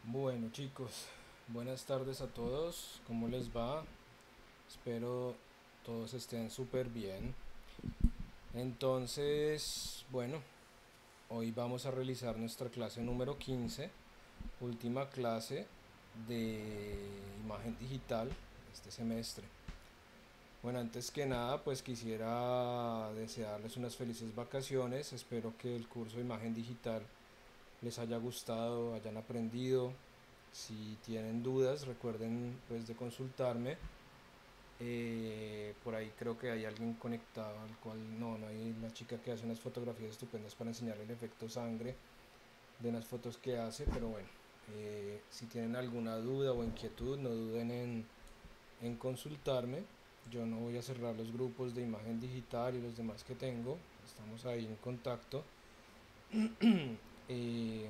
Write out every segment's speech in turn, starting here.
Bueno chicos, buenas tardes a todos, ¿cómo les va? Espero todos estén súper bien. Entonces, bueno, hoy vamos a realizar nuestra clase número 15, última clase de imagen digital este semestre. Bueno, antes que nada, pues quisiera desearles unas felices vacaciones. Espero que el curso de imagen digital les haya gustado, hayan aprendido. Si tienen dudas, recuerden pues de consultarme. Por ahí creo que hay alguien conectado al cual no hay la chica que hace unas fotografías estupendas para enseñar el efecto sangre de unas fotos que hace, pero bueno, si tienen alguna duda o inquietud, no duden en consultarme. Yo no voy a cerrar los grupos de imagen digital y los demás que tengo, estamos ahí en contacto. Eh,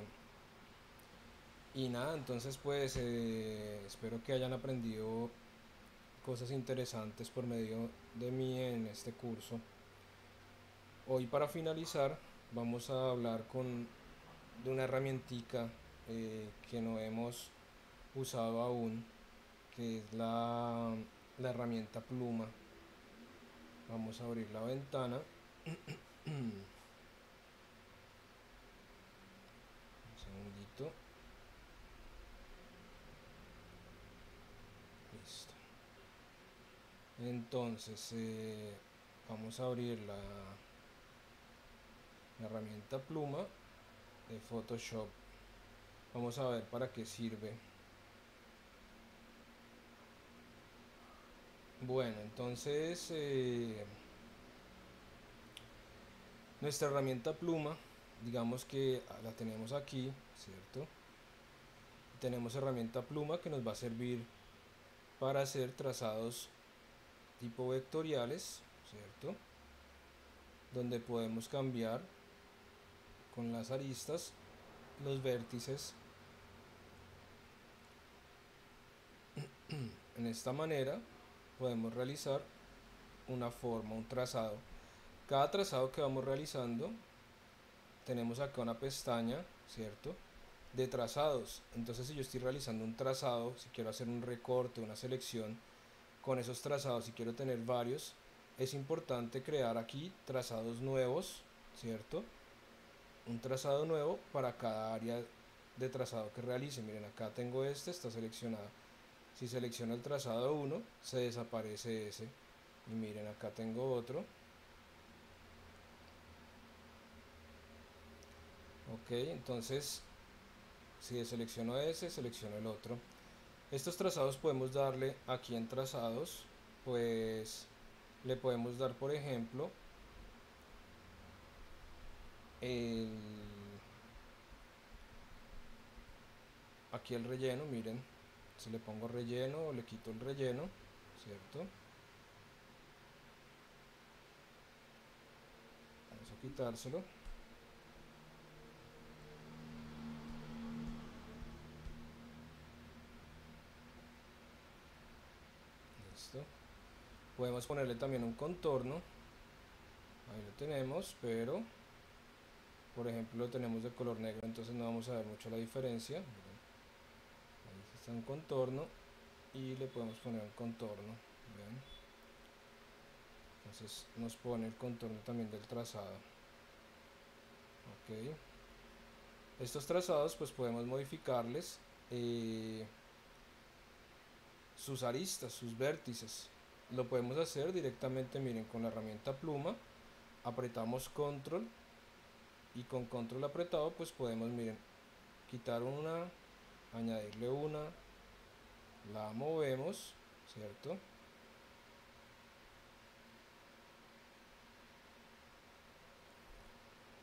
y nada, entonces pues espero que hayan aprendido cosas interesantes por medio de mí en este curso. Hoy para finalizar vamos a hablar de una herramientica que no hemos usado aún, que es la herramienta pluma. Vamos a abrir la ventana. Un segundito. Listo. Entonces vamos a abrir la herramienta pluma de Photoshop. Vamos a ver para qué sirve. Bueno, entonces nuestra herramienta pluma, digamos que la tenemos aquí, ¿cierto? Tenemos herramienta pluma que nos va a servir para hacer trazados tipo vectoriales, ¿cierto? Donde podemos cambiar con las aristas los vértices en esta manera. Podemos realizar una forma, un trazado. Cada trazado que vamos realizando, tenemos acá una pestaña, ¿cierto? De trazados. Entonces si yo estoy realizando un trazado, si quiero hacer un recorte, una selección con esos trazados, si quiero tener varios, es importante crear aquí trazados nuevos, ¿cierto? Un trazado nuevo para cada área de trazado que realice. Miren, acá tengo está seleccionado. Si selecciono el trazado 1, se desaparece ese. Y miren, acá tengo otro. Ok, entonces si deselecciono ese, selecciono el otro. Estos trazados podemos darle aquí en trazados, pues le podemos dar, por ejemplo, el, aquí el relleno. Miren, si le pongo relleno o le quito el relleno, ¿cierto? Vamos a quitárselo. listo. Podemos ponerle también un contorno, ahí lo tenemos, pero por ejemplo lo tenemos de color negro, entonces no vamos a ver mucho la diferencia. Miren, ahí está un contorno y le podemos poner un contorno. ¿Ven? Entonces nos pone el contorno también del trazado. Ok, estos trazados pues podemos modificarles sus aristas, sus vértices. Lo podemos hacer directamente, miren, con la herramienta pluma. Apretamos control y con control apretado pues podemos, miren, quitar una, añadirle una, la movemos, ¿cierto?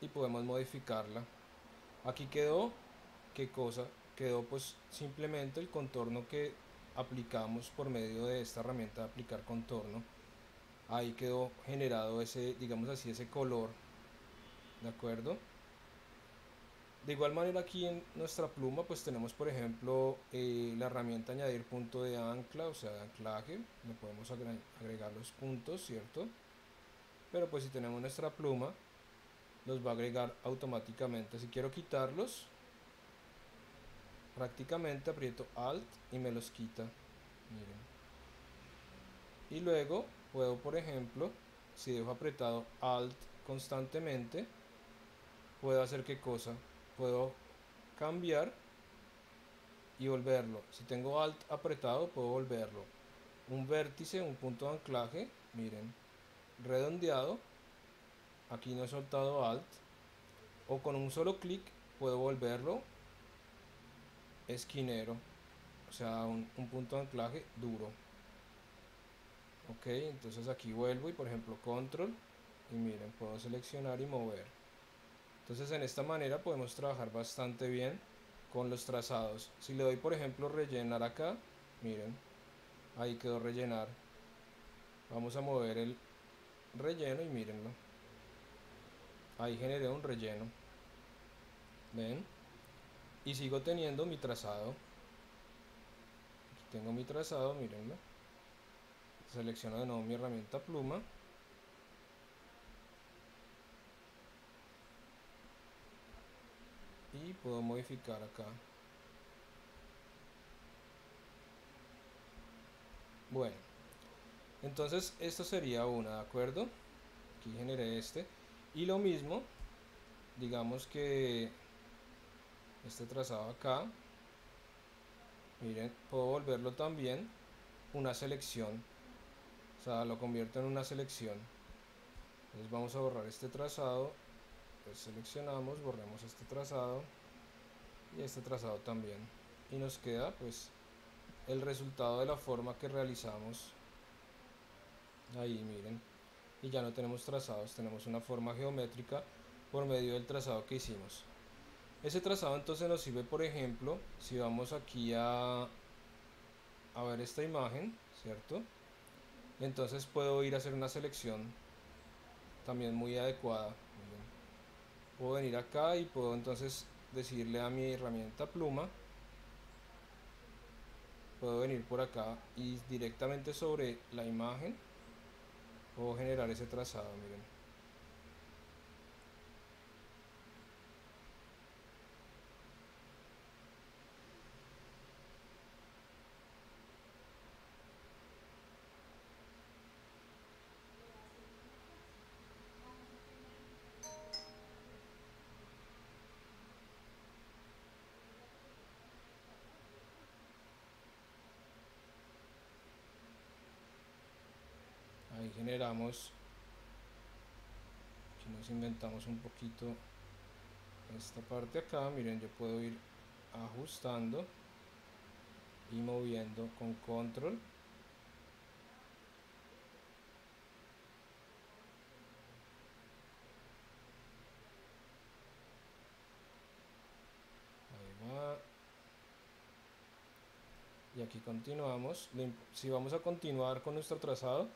Y podemos modificarla. Aquí quedó, ¿qué cosa? Quedó pues simplemente el contorno que aplicamos por medio de esta herramienta de aplicar contorno. Ahí quedó generado ese, digamos así, ese color, ¿de acuerdo? De igual manera aquí en nuestra pluma pues tenemos por ejemplo la herramienta añadir punto de ancla, o sea de anclaje, le podemos agregar los puntos, ¿cierto? Pero pues si tenemos nuestra pluma los va a agregar automáticamente. Si quiero quitarlos, prácticamente aprieto Alt y me los quita, miren. Y luego puedo, por ejemplo, si dejo apretado Alt constantemente, puedo hacer qué cosa, puedo cambiar y volverlo. Si tengo Alt apretado, puedo volverlo un vértice, un punto de anclaje, miren, redondeado. Aquí no he soltado Alt, o con un solo clic puedo volverlo esquinero, o sea, un punto de anclaje duro. Ok, entonces aquí vuelvo y por ejemplo control y miren, puedo seleccionar y mover. Entonces en esta manera podemos trabajar bastante bien con los trazados. Si le doy por ejemplo rellenar acá, miren, ahí quedó rellenar. Vamos a mover el relleno y mírenlo, ahí generé un relleno, ven, y sigo teniendo mi trazado. Aquí tengo mi trazado, mírenlo. Selecciono de nuevo mi herramienta pluma y puedo modificar acá. Bueno, entonces esto sería una, ¿de acuerdo? Aquí generé este y lo mismo, digamos que este trazado acá, miren, puedo volverlo también una selección, o sea, lo convierto en una selección. Entonces vamos a borrar este trazado, pues seleccionamos, borremos este trazado y este trazado también, y nos queda pues el resultado de la forma que realizamos. Ahí miren, y ya no tenemos trazados, tenemos una forma geométrica por medio del trazado que hicimos. Ese trazado entonces nos sirve, por ejemplo, si vamos aquí a ver esta imagen, ¿cierto? Entonces puedo ir a hacer una selección también muy adecuada. Miren, puedo venir acá y puedo entonces decirle a mi herramienta pluma, puedo venir por acá y directamente sobre la imagen puedo generar ese trazado, miren. Ahí generamos, aquí nos inventamos un poquito esta parte acá, miren, yo puedo ir ajustando y moviendo con control. Ahí va. Y aquí continuamos. Si vamos a continuar con nuestro trazado,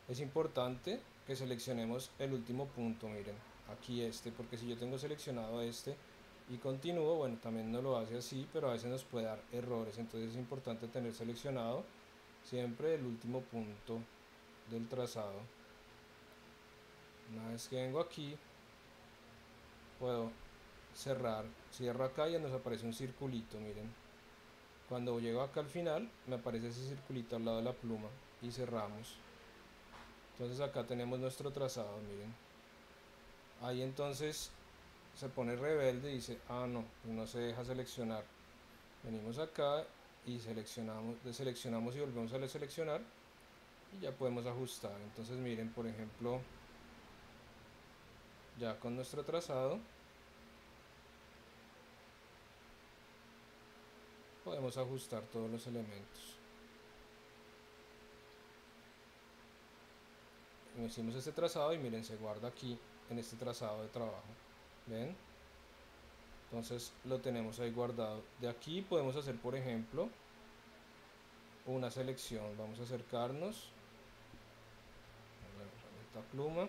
es importante que seleccionemos el último punto, miren, aquí este, porque si yo tengo seleccionado este y continúo, bueno, también no lo hace así, pero a veces nos puede dar errores, entonces es importante tener seleccionado siempre el último punto del trazado. Una vez que vengo aquí, puedo cerrar, cierro acá y ya nos aparece un circulito, miren. Cuando llego acá al final, me aparece ese circulito al lado de la pluma y cerramos. Entonces acá tenemos nuestro trazado, miren. Ahí entonces se pone rebelde y dice, ah no, pues no se deja seleccionar. Venimos acá y deseleccionamos y volvemos a seleccionar y ya podemos ajustar. Entonces miren, por ejemplo, ya con nuestro trazado podemos ajustar todos los elementos. Hicimos este trazado y miren, se guarda aquí en este trazado de trabajo. ¿Ven? Entonces lo tenemos ahí guardado. De aquí podemos hacer, por ejemplo, una selección. Vamos a acercarnos a la herramienta pluma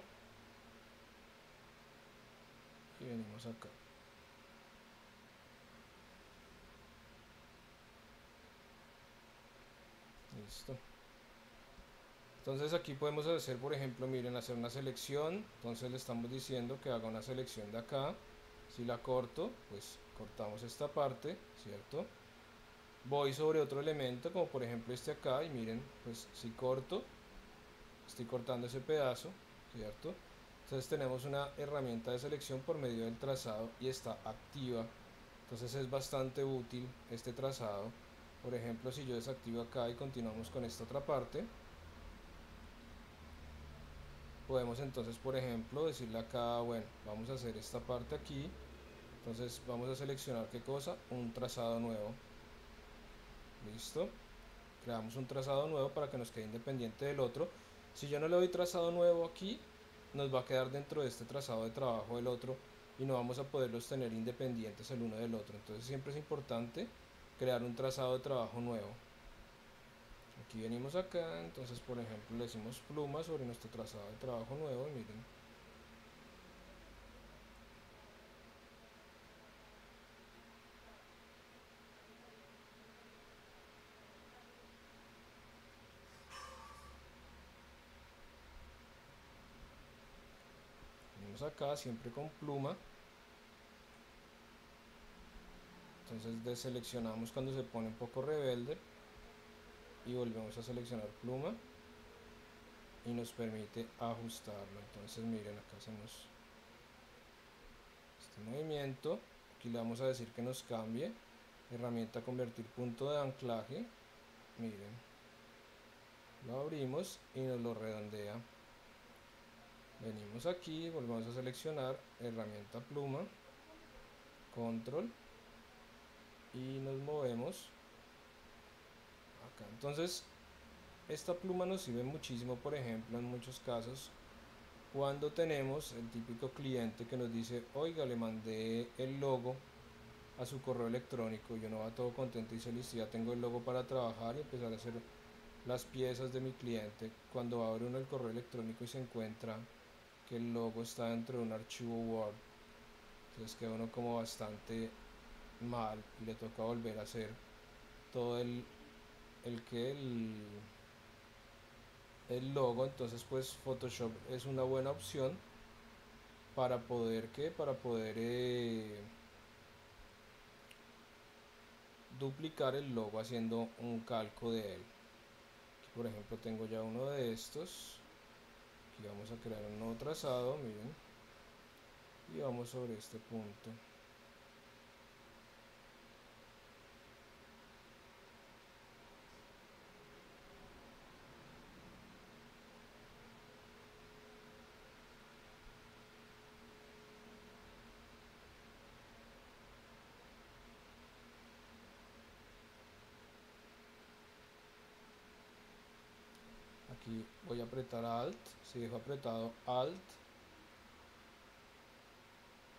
y venimos acá. Listo. Entonces aquí podemos hacer, por ejemplo, miren, hacer una selección. Entonces le estamos diciendo que haga una selección de acá. Si la corto, pues cortamos esta parte, ¿cierto? Voy sobre otro elemento, como por ejemplo este acá, y miren, pues si corto, estoy cortando ese pedazo, ¿cierto? Entonces tenemos una herramienta de selección por medio del trazado y está activa. Entonces es bastante útil este trazado. Por ejemplo, si yo desactivo acá y continuamos con esta otra parte, podemos entonces, por ejemplo, decirle acá, bueno, vamos a hacer esta parte aquí. Entonces vamos a seleccionar qué cosa, un trazado nuevo. Listo. Creamos un trazado nuevo para que nos quede independiente del otro. Si yo no le doy trazado nuevo aquí, nos va a quedar dentro de este trazado de trabajo del otro y no vamos a poderlos tener independientes el uno del otro. Entonces siempre es importante crear un trazado de trabajo nuevo. Aquí venimos acá, entonces por ejemplo le decimos pluma sobre nuestro trazado de trabajo nuevo y miren. Venimos acá siempre con pluma. Entonces deseleccionamos cuando se pone un poco rebelde y volvemos a seleccionar pluma y nos permite ajustarlo. Entonces miren, acá hacemos este movimiento. Aquí le vamos a decir que nos cambie. Herramienta convertir punto de anclaje. Miren, lo abrimos y nos lo redondea. Venimos aquí, volvemos a seleccionar herramienta pluma, control y nos movemos acá. Entonces esta pluma nos sirve muchísimo, por ejemplo, en muchos casos cuando tenemos el típico cliente que nos dice, oiga, le mandé el logo a su correo electrónico y uno va todo contento y dice, listo, ya tengo el logo para trabajar y empezar a hacer las piezas de mi cliente. Cuando abre uno el correo electrónico y se encuentra que el logo está dentro de un archivo Word, entonces queda uno como bastante mal y le toca volver a hacer todo el logo. Entonces pues Photoshop es una buena opción para poder duplicar el logo haciendo un calco de él. Aquí, por ejemplo, tengo ya uno de estos. Aquí vamos a crear un nuevo trazado, miren, y vamos sobre este punto. Aquí voy a apretar Alt. Si dejo apretado Alt,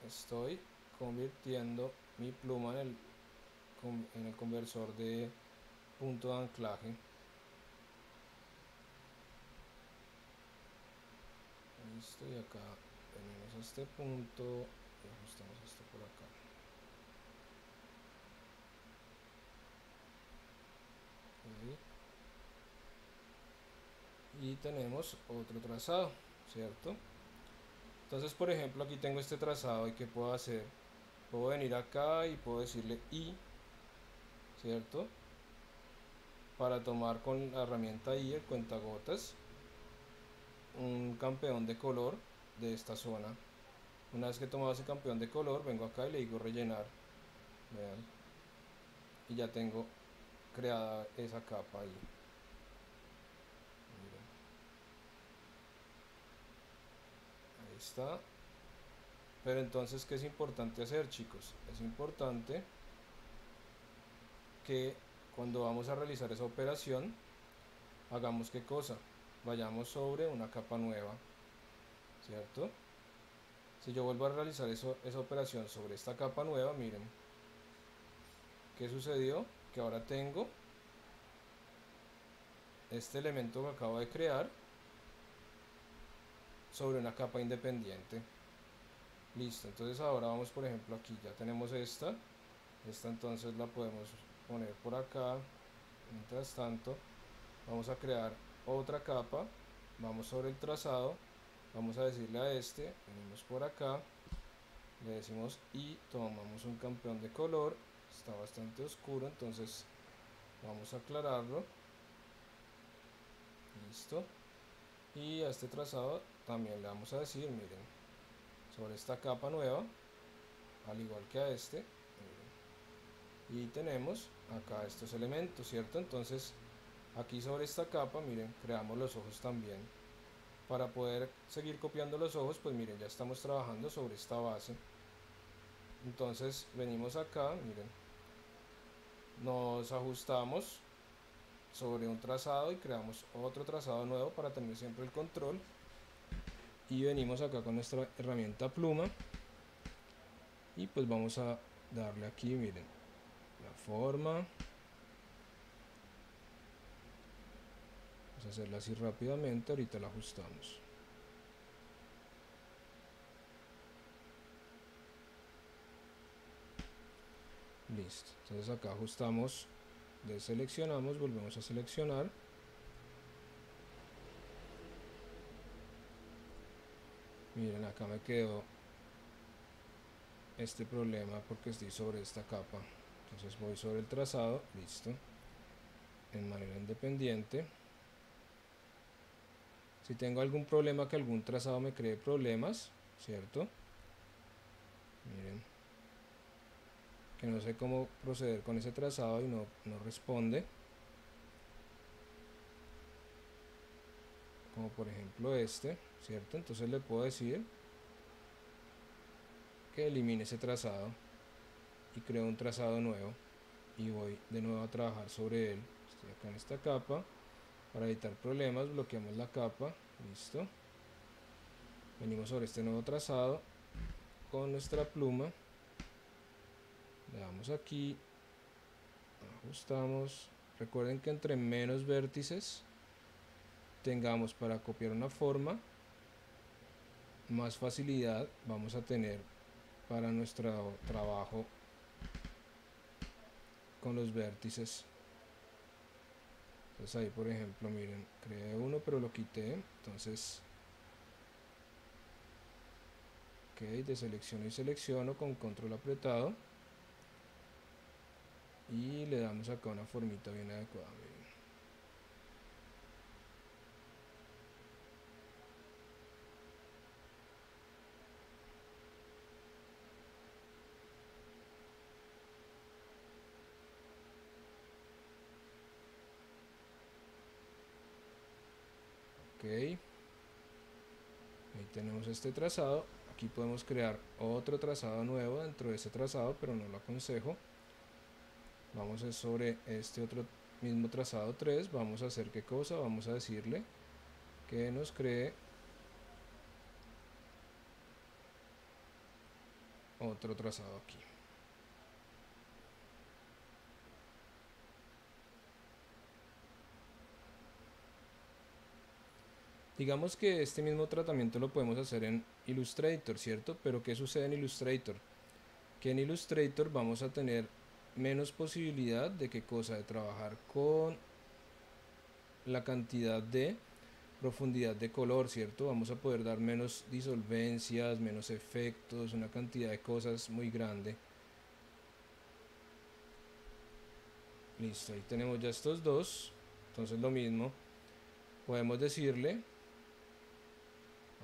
estoy convirtiendo mi pluma en el conversor de punto de anclaje. Listo, y acá venimos a este punto y ajustamos esto por acá. Okay. y tenemos otro trazado, ¿cierto? Entonces, por ejemplo, aquí tengo este trazado y ¿qué puedo hacer? Puedo venir acá y puedo decirle I, ¿cierto? Para tomar con la herramienta I, el cuentagotas, un campeón de color de esta zona. Una vez que he tomado ese campeón de color, vengo acá y le digo rellenar, vean, y ya tengo creada esa capa ahí. Miren, ahí está. Pero entonces, ¿qué es importante hacer, chicos? Es importante que cuando vamos a realizar esa operación, hagamos qué cosa, vayamos sobre una capa nueva, ¿cierto? Si yo vuelvo a realizar esa operación sobre esta capa nueva, miren, ¿qué sucedió? Que ahora tengo este elemento que acabo de crear sobre una capa independiente. Listo, entonces ahora vamos, por ejemplo, aquí ya tenemos esta entonces la podemos poner por acá. Mientras tanto, vamos a crear otra capa, vamos sobre el trazado, vamos a decirle a este, venimos por acá, le decimos y tomamos un campeón de color, está bastante oscuro, entonces vamos a aclararlo, listo, y a este trazado también le vamos a decir, miren, sobre esta capa nueva, al igual que a este, miren, y tenemos acá estos elementos, ¿cierto? Entonces aquí sobre esta capa, miren, creamos los ojos también. Para poder seguir copiando los ojos, pues miren, ya estamos trabajando sobre esta base. Entonces venimos acá, miren, nos ajustamos sobre un trazado y creamos otro trazado nuevo para tener siempre el control. Y venimos acá con nuestra herramienta pluma y pues vamos a darle aquí, miren, la forma. Vamos a hacerla así rápidamente, ahorita la ajustamos. Listo, entonces acá ajustamos, deseleccionamos, volvemos a seleccionar. Miren, acá me quedó este problema porque estoy sobre esta capa. Entonces voy sobre el trazado, listo, en manera independiente. Si tengo algún problema, que algún trazado me cree problemas, ¿cierto? Miren, que no sé cómo proceder con ese trazado y no responde. Como por ejemplo este, ¿cierto? Entonces le puedo decir que elimine ese trazado y creo un trazado nuevo y voy de nuevo a trabajar sobre él. Estoy acá en esta capa. Para evitar problemas, bloqueamos la capa, listo. Venimos sobre este nuevo trazado con nuestra pluma, le damos aquí, ajustamos. Recuerden que entre menos vértices tengamos para copiar una forma, más facilidad vamos a tener para nuestro trabajo con los vértices. Entonces ahí por ejemplo, miren, creé uno pero lo quité, entonces ok, deselecciono y selecciono con control apretado y le damos acá una formita bien adecuada, miren. Ok, ahí tenemos este trazado. Aquí podemos crear otro trazado nuevo dentro de este trazado, pero no lo aconsejo. Vamos a sobre este otro mismo trazado 3, vamos a hacer qué cosa, vamos a decirle que nos cree otro trazado aquí. Digamos que este mismo tratamiento lo podemos hacer en Illustrator, ¿cierto? Pero ¿qué sucede en Illustrator? Que en Illustrator vamos a tener menos posibilidad de qué cosa, de trabajar con la cantidad de profundidad de color, ¿cierto? Vamos a poder dar menos disolvencias, menos efectos, una cantidad de cosas muy grande. Listo, ahí tenemos ya estos dos. Entonces lo mismo, podemos decirle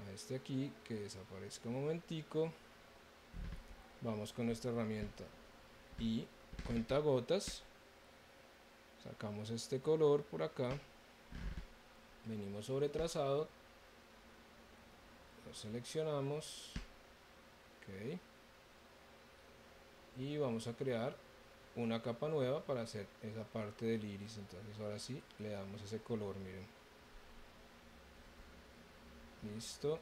a este aquí que desaparezca un momentico. Vamos con nuestra herramienta y cuentagotas, sacamos este color por acá, venimos sobre trazado, lo seleccionamos, ok, y vamos a crear una capa nueva para hacer esa parte del iris. Entonces ahora sí le damos ese color, miren, listo,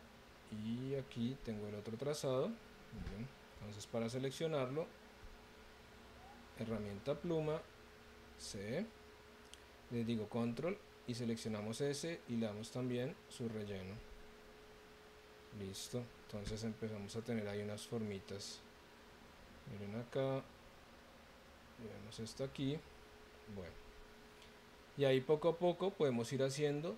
y aquí tengo el otro trazado, miren. Entonces para seleccionarlo, herramienta pluma, C, les digo control y seleccionamos ese y le damos también su relleno. Listo, entonces empezamos a tener ahí unas formitas. Miren acá, vemos esto aquí. Bueno, y ahí poco a poco podemos ir haciendo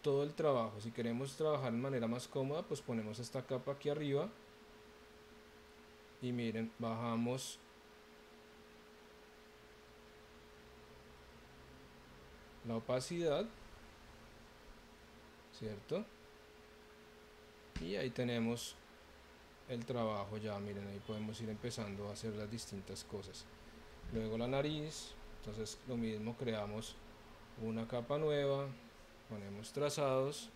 todo el trabajo. Si queremos trabajar de manera más cómoda, pues ponemos esta capa aquí arriba y miren, bajamos la opacidad, ¿cierto? Y ahí tenemos el trabajo ya, miren, ahí podemos ir empezando a hacer las distintas cosas. Luego la nariz, entonces lo mismo, creamos una capa nueva, ponemos trazados,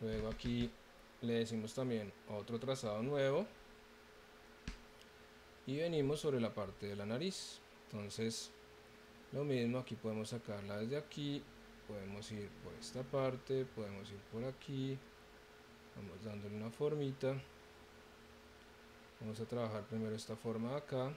luego aquí le decimos también otro trazado nuevo y venimos sobre la parte de la nariz. Entonces lo mismo, aquí podemos sacarla desde aquí, podemos ir por esta parte, podemos ir por aquí, vamos dándole una formita. Vamos a trabajar primero esta forma de acá.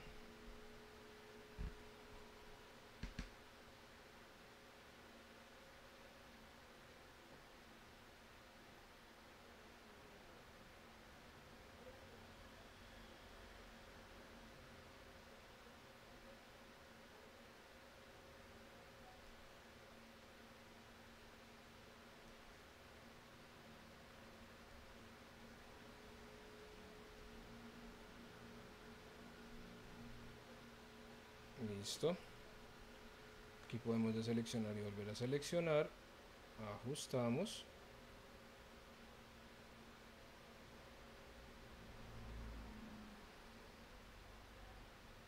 Listo. Aquí podemos deseleccionar y volver a seleccionar. Ajustamos.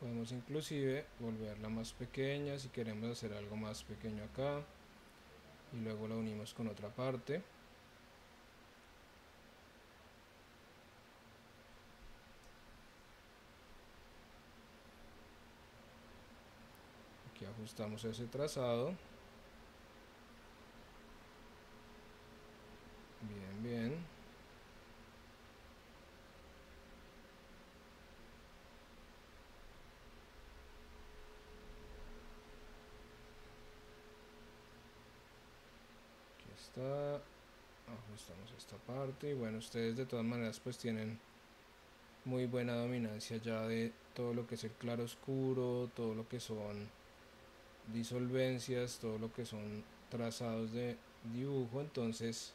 Podemos inclusive volverla más pequeña si queremos hacer algo más pequeño acá. Y luego la unimos con otra parte. Aquí ajustamos ese trazado. Bien, bien. Aquí está. Ajustamos esta parte. Y bueno, ustedes de todas maneras pues tienen muy buena dominancia ya de todo lo que es el claro oscuro, todo lo que son disolvencias, todo lo que son trazados de dibujo, entonces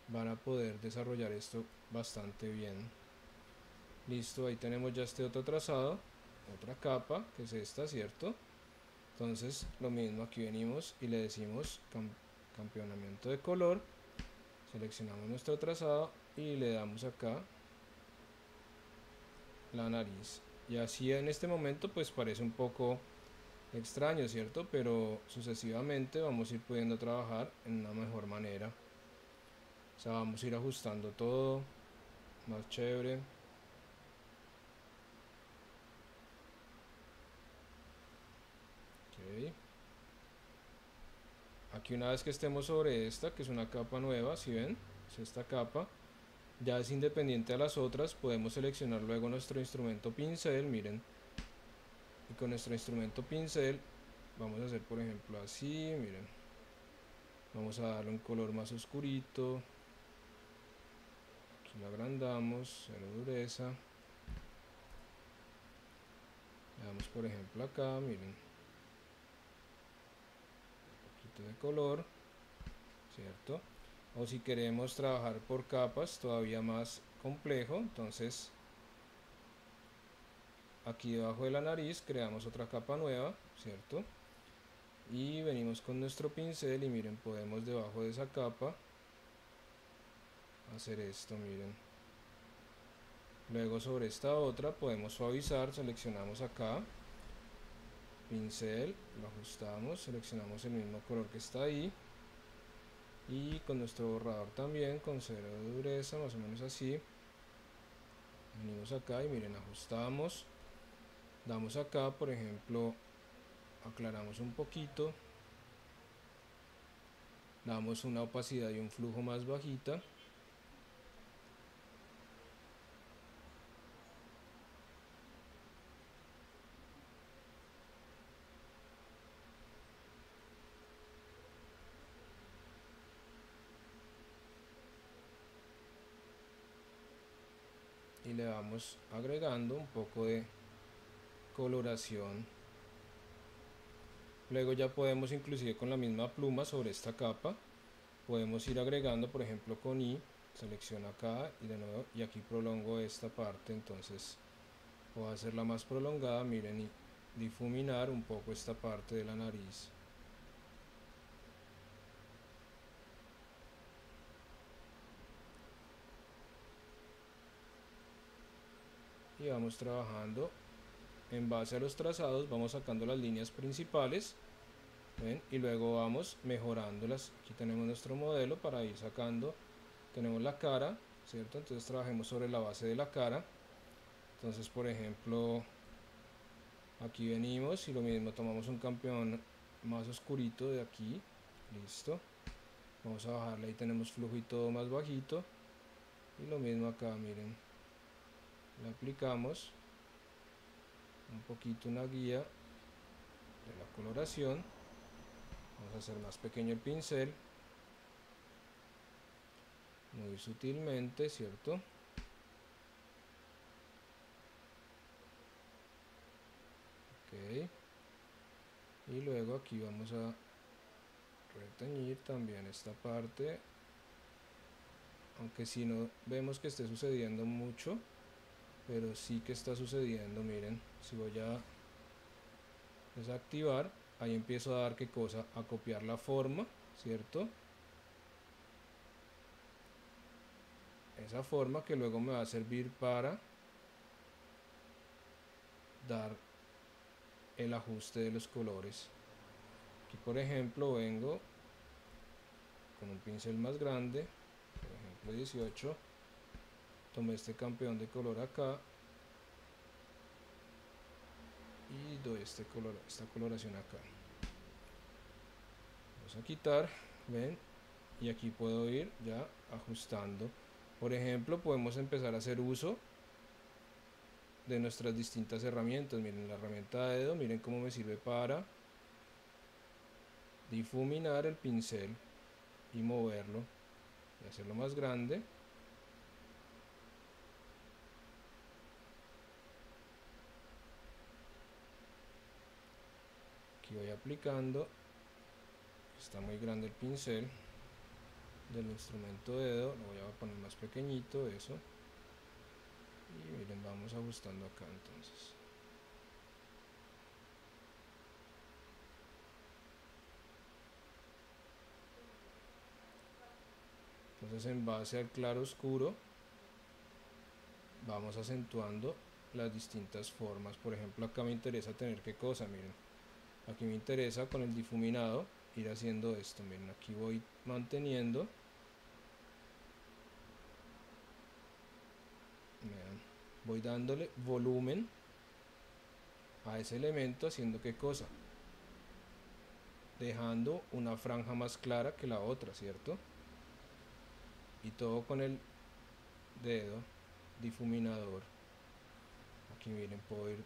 van a poder desarrollar esto bastante bien. Listo, ahí tenemos ya este otro trazado, otra capa que es esta, ¿cierto? Entonces lo mismo, aquí venimos y le decimos campeonamiento de color, seleccionamos nuestro trazado y le damos acá la nariz, y así en este momento pues parece un poco extraño, ¿cierto? Pero sucesivamente vamos a ir pudiendo trabajar en una mejor manera. O sea, vamos a ir ajustando todo más chévere. Okay. Aquí una vez que estemos sobre esta, que es una capa nueva, si ven, es esta capa, ya es independiente a las otras, podemos seleccionar luego nuestro instrumento pincel, miren, y con nuestro instrumento pincel vamos a hacer por ejemplo así, miren, vamos a darle un color más oscurito, aquí lo agrandamos, cero dureza, Le damos por ejemplo acá, miren, un poquito de color, ¿cierto? O si queremos trabajar por capas todavía más complejo, entonces aquí debajo de la nariz creamos otra capa nueva, ¿cierto? Y venimos con nuestro pincel y miren, podemos debajo de esa capa hacer esto, miren. Luego sobre esta otra podemos suavizar, seleccionamos acá, pincel, lo ajustamos, seleccionamos el mismo color que está ahí. Y con nuestro borrador también, con 0 de dureza, más o menos así. Venimos acá y miren, ajustamos. Damos acá, por ejemplo, aclaramos un poquito. Damos una opacidad y un flujo más bajita. Y le vamos agregando un poco de coloración. Luego ya podemos, inclusive con la misma pluma sobre esta capa, podemos ir agregando, por ejemplo con I, selecciono acá y de nuevo, y aquí prolongo esta parte, entonces voy a hacerla más prolongada, miren, y difuminar un poco esta parte de la nariz. Y vamos trabajando en base a los trazados, vamos sacando las líneas principales, ¿ven? Y luego vamos mejorándolas. Aquí tenemos nuestro modelo para ir sacando, tenemos la cara, ¿cierto? Entonces trabajemos sobre la base de la cara. Entonces, por ejemplo, aquí venimos y lo mismo, tomamos un campeón más oscurito de aquí, listo. Vamos a bajarle, ahí tenemos flujo y todo más bajito. Y lo mismo acá, miren, le aplicamos un poquito una guía de la coloración. Vamos a hacer más pequeño el pincel, muy sutilmente, ¿cierto? Ok. Y luego aquí vamos a reteñir también esta parte, aunque si no vemos que esté sucediendo mucho, pero sí que está sucediendo, miren, si voy a desactivar, ahí empiezo a dar qué cosa, a copiar la forma, ¿cierto? Esa forma que luego me va a servir para dar el ajuste de los colores. Aquí por ejemplo vengo con un pincel más grande, por ejemplo 18, tomé este campeón de color acá y doy este color, esta coloración acá. Vamos a quitar, ven, y aquí puedo ir ya ajustando. Por ejemplo, podemos empezar a hacer uso de nuestras distintas herramientas. Miren la herramienta de dedo, miren cómo me sirve para difuminar el pincel y moverlo y hacerlo más grande. Aquí voy aplicando, está muy grande el pincel del instrumento de dedo, lo voy a poner más pequeñito, eso. Y miren, vamos ajustando acá entonces. Entonces en base al claro oscuro vamos acentuando las distintas formas. Por ejemplo, acá me interesa tener qué cosa, miren. Aquí me interesa con el difuminado ir haciendo esto, miren, aquí voy manteniendo, vean, voy dándole volumen a ese elemento, haciendo qué cosa, dejando una franja más clara que la otra, ¿cierto? Y todo con el dedo difuminador. Aquí miren, puedo ir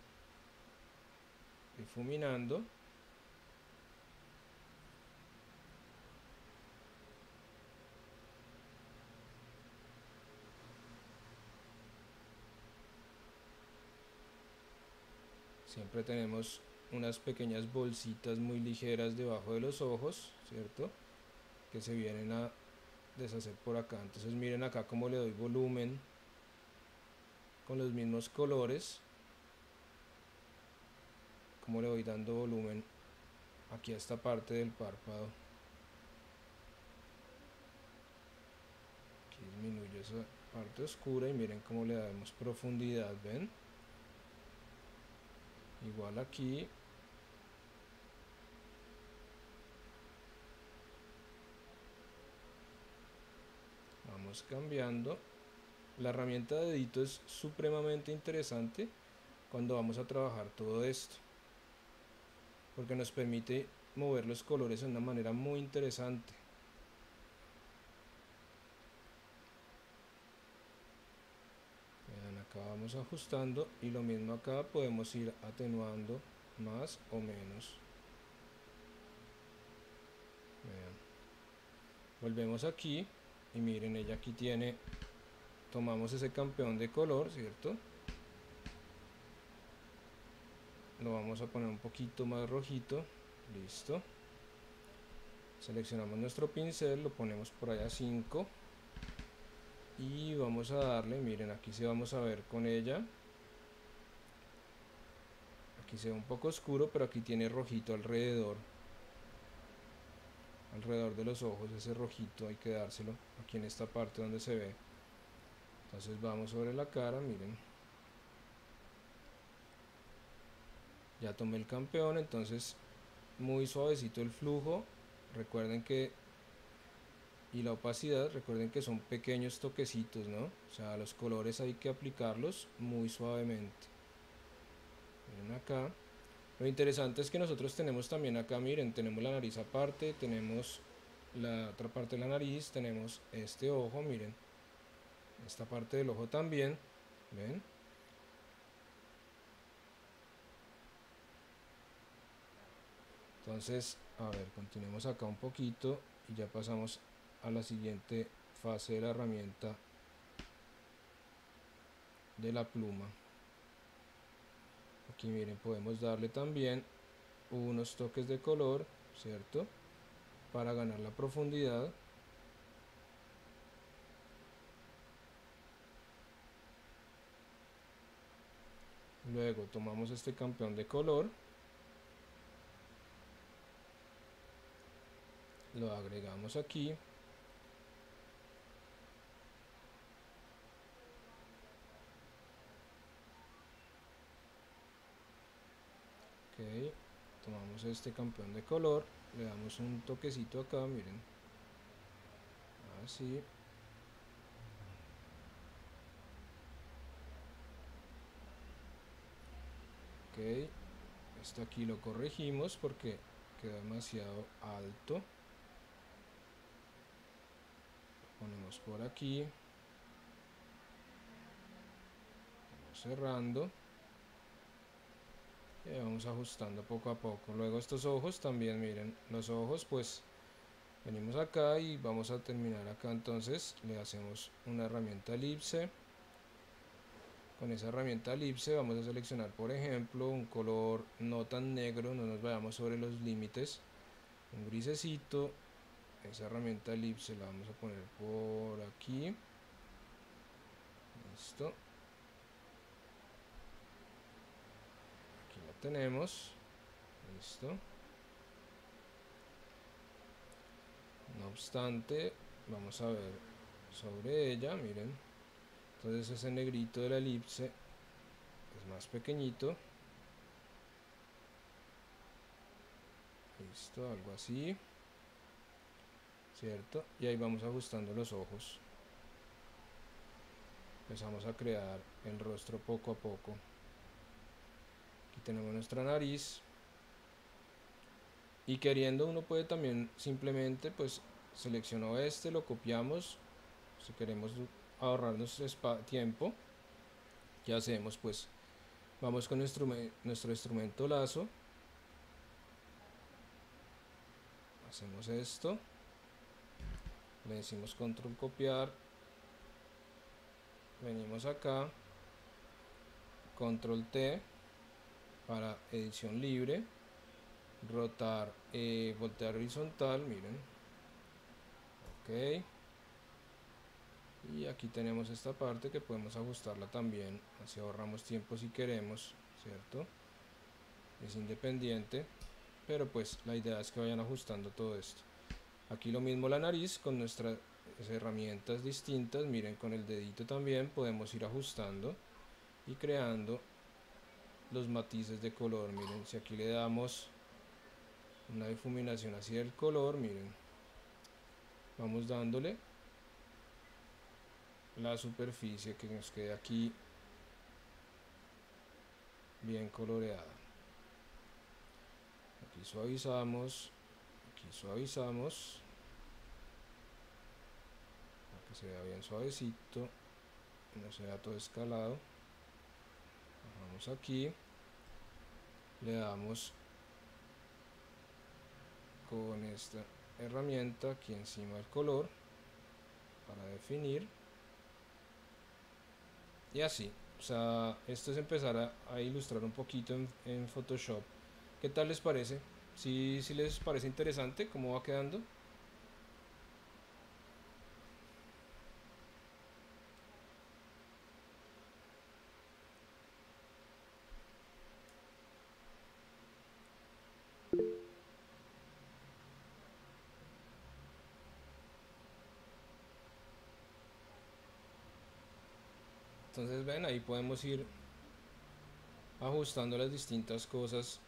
difuminando. Siempre tenemos unas pequeñas bolsitas muy ligeras debajo de los ojos, ¿cierto? Que se vienen a deshacer por acá. Entonces miren acá cómo le doy volumen con los mismos colores, como le voy dando volumen aquí a esta parte del párpado. Aquí disminuyo esa parte oscura y miren cómo le damos profundidad, ¿ven? Igual aquí. Vamos cambiando. La herramienta de dedito es supremamente interesante cuando vamos a trabajar todo esto, porque nos permite mover los colores de una manera muy interesante. Vean, acá vamos ajustando y lo mismo acá, podemos ir atenuando más o menos. Vean. Volvemos aquí y miren, ella aquí tiene, tomamos ese campeón de color, ¿cierto? Lo vamos a poner un poquito más rojito. Listo. Seleccionamos nuestro pincel, lo ponemos por allá 5 y vamos a darle, miren, aquí sí vamos a ver con ella. Aquí se ve un poco oscuro, pero aquí tiene rojito alrededor de los ojos. Ese rojito hay que dárselo aquí en esta parte donde se ve. Entonces vamos sobre la cara, miren, ya tomé el campeón. Entonces muy suavecito el flujo, recuerden que, y la opacidad, recuerden que son pequeños toquecitos, ¿no? O sea, los colores hay que aplicarlos muy suavemente. Miren acá. Lo interesante es que nosotros tenemos también acá, miren, tenemos la nariz aparte, tenemos la otra parte de la nariz, tenemos este ojo, miren, esta parte del ojo también, ¿ven? Entonces, a ver, continuemos acá un poquito y ya pasamos a la siguiente fase de la herramienta de la pluma. Aquí miren, podemos darle también unos toques de color, ¿cierto? Para ganar la profundidad. Luego tomamos este campeón de color, lo agregamos aquí. Ok, tomamos este campeón de color, le damos un toquecito acá, miren, así. Ok, esto aquí lo corregimos porque queda demasiado alto. Lo ponemos por aquí, vamos cerrando y vamos ajustando poco a poco. Luego estos ojos también, miren, los ojos pues venimos acá y vamos a terminar acá. Entonces le hacemos una herramienta elipse. Con esa herramienta elipse vamos a seleccionar, por ejemplo, un color no tan negro, no nos vayamos sobre los límites, un grisecito. Esa herramienta elipse la vamos a poner por aquí. Listo. Aquí la tenemos. Listo. No obstante, vamos a ver sobre ella, miren. Entonces ese negrito de la elipse es más pequeñito. Listo, algo así, ¿cierto? Y ahí vamos ajustando los ojos. Empezamos a crear el rostro poco a poco. Aquí tenemos nuestra nariz. Y queriendo uno puede también simplemente pues selecciono este, lo copiamos. Si queremos ahorrarnos tiempo, ¿qué hacemos? Pues vamos con nuestro instrumento lazo. Hacemos esto. Le decimos control copiar. Venimos acá. Control T. para edición libre, rotar, voltear horizontal, miren, ok, y aquí tenemos esta parte que podemos ajustarla también, así ahorramos tiempo si queremos, ¿cierto? Es independiente, pero pues la idea es que vayan ajustando todo esto. Aquí lo mismo la nariz con nuestras herramientas distintas, miren, con el dedito también podemos ir ajustando y creando los matices de color. Miren, si aquí le damos una difuminación hacia el color, miren, vamos dándole la superficie que nos quede aquí bien coloreada. Aquí suavizamos, para que se vea bien suavecito, no se vea todo escalado. Vamos aquí, le damos con esta herramienta aquí encima del color para definir, y así, o sea, esto es empezar a ilustrar un poquito en Photoshop. ¿Qué tal les parece? Si les parece interesante cómo va quedando. Entonces ven, ahí podemos ir ajustando las distintas cosas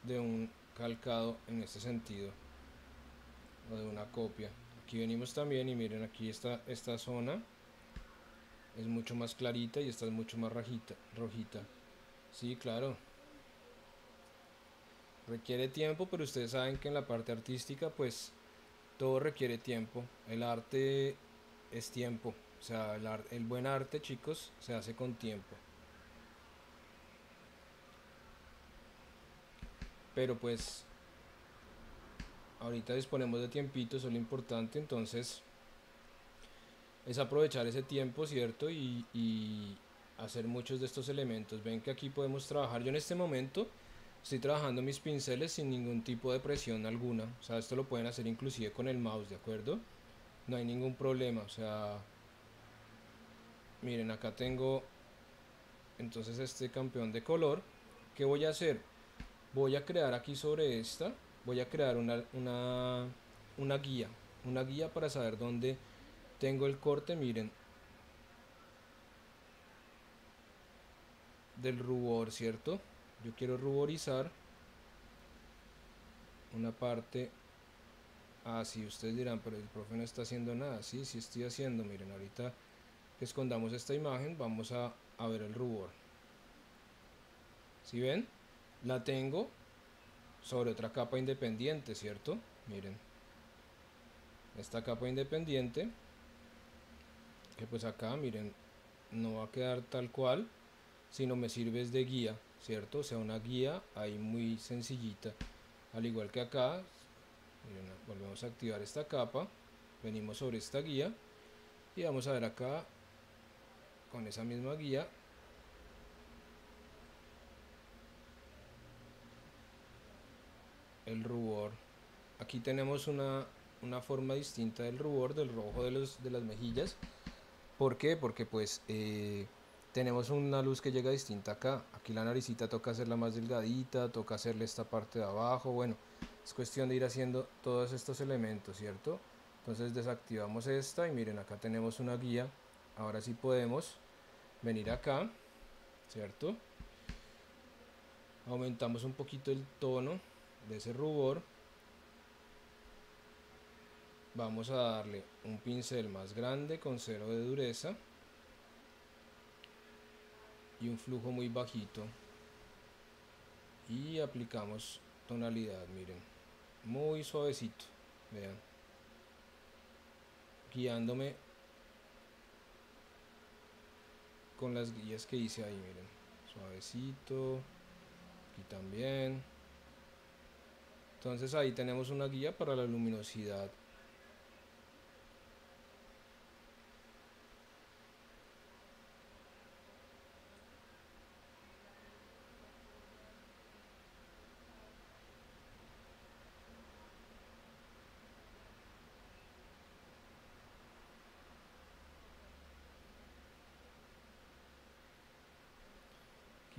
de un calcado en este sentido, o de una copia. Aquí venimos también y miren, aquí esta zona es mucho más clarita y esta es mucho más rojita. Sí, claro, requiere tiempo, pero ustedes saben que en la parte artística pues todo requiere tiempo. El arte es tiempo, o sea, el buen arte, chicos, se hace con tiempo. Pero pues ahorita disponemos de tiempito, eso es lo importante, entonces es aprovechar ese tiempo, ¿cierto? Y hacer muchos de estos elementos. Ven que aquí podemos trabajar. Yo en este momento estoy trabajando mis pinceles sin ningún tipo de presión alguna. O sea, esto lo pueden hacer inclusive con el mouse, ¿de acuerdo? No hay ningún problema. O sea, miren, acá tengo entonces este campeón de color. ¿Qué voy a hacer? Voy a crear aquí sobre esta, voy a crear una guía. Una guía para saber dónde tengo el corte, miren, del rubor, ¿cierto? Yo quiero ruborizar una parte así. Ustedes dirán, pero el profe no está haciendo nada. Sí, sí estoy haciendo. Miren, ahorita que escondamos esta imagen, vamos a ver el rubor. ¿Sí ven? La tengo sobre otra capa independiente, ¿cierto? Miren, esta capa independiente, que pues acá, miren, no va a quedar tal cual, sino me sirve de guía, ¿cierto? O sea, una guía ahí muy sencillita. Al igual que acá, miren, volvemos a activar esta capa, venimos sobre esta guía y vamos a ver acá con esa misma guía el rubor. Aquí tenemos una forma distinta del rubor, del rojo de las mejillas. ¿Por qué? Porque pues tenemos una luz que llega distinta acá. Aquí la naricita toca hacerla más delgadita, toca hacerle esta parte de abajo. Bueno, es cuestión de ir haciendo todos estos elementos, ¿cierto? Entonces desactivamos esta y miren, acá tenemos una guía. Ahora sí podemos venir acá, ¿cierto? Aumentamos un poquito el tono de ese rubor. Vamos a darle un pincel más grande con cero de dureza y un flujo muy bajito y aplicamos tonalidad, miren, muy suavecito, vean, guiándome con las guías que hice ahí, miren, suavecito, aquí también. Entonces ahí tenemos una guía para la luminosidad.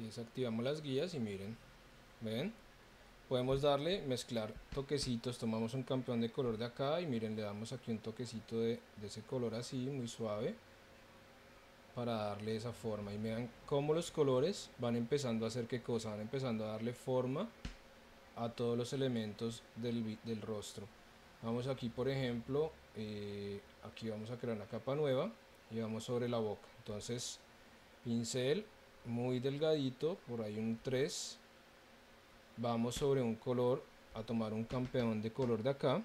Aquí desactivamos las guías y miren, ven, podemos darle, mezclar toquecitos, tomamos un campeón de color de acá y miren, le damos aquí un toquecito de ese color así, muy suave, para darle esa forma. Y vean cómo los colores van empezando a hacer qué cosa, van empezando a darle forma a todos los elementos del rostro. Vamos aquí, por ejemplo, aquí vamos a crear una capa nueva y vamos sobre la boca. Entonces, pincel muy delgadito, por ahí un 3, vamos sobre un color, a tomar un campeón de color de acá.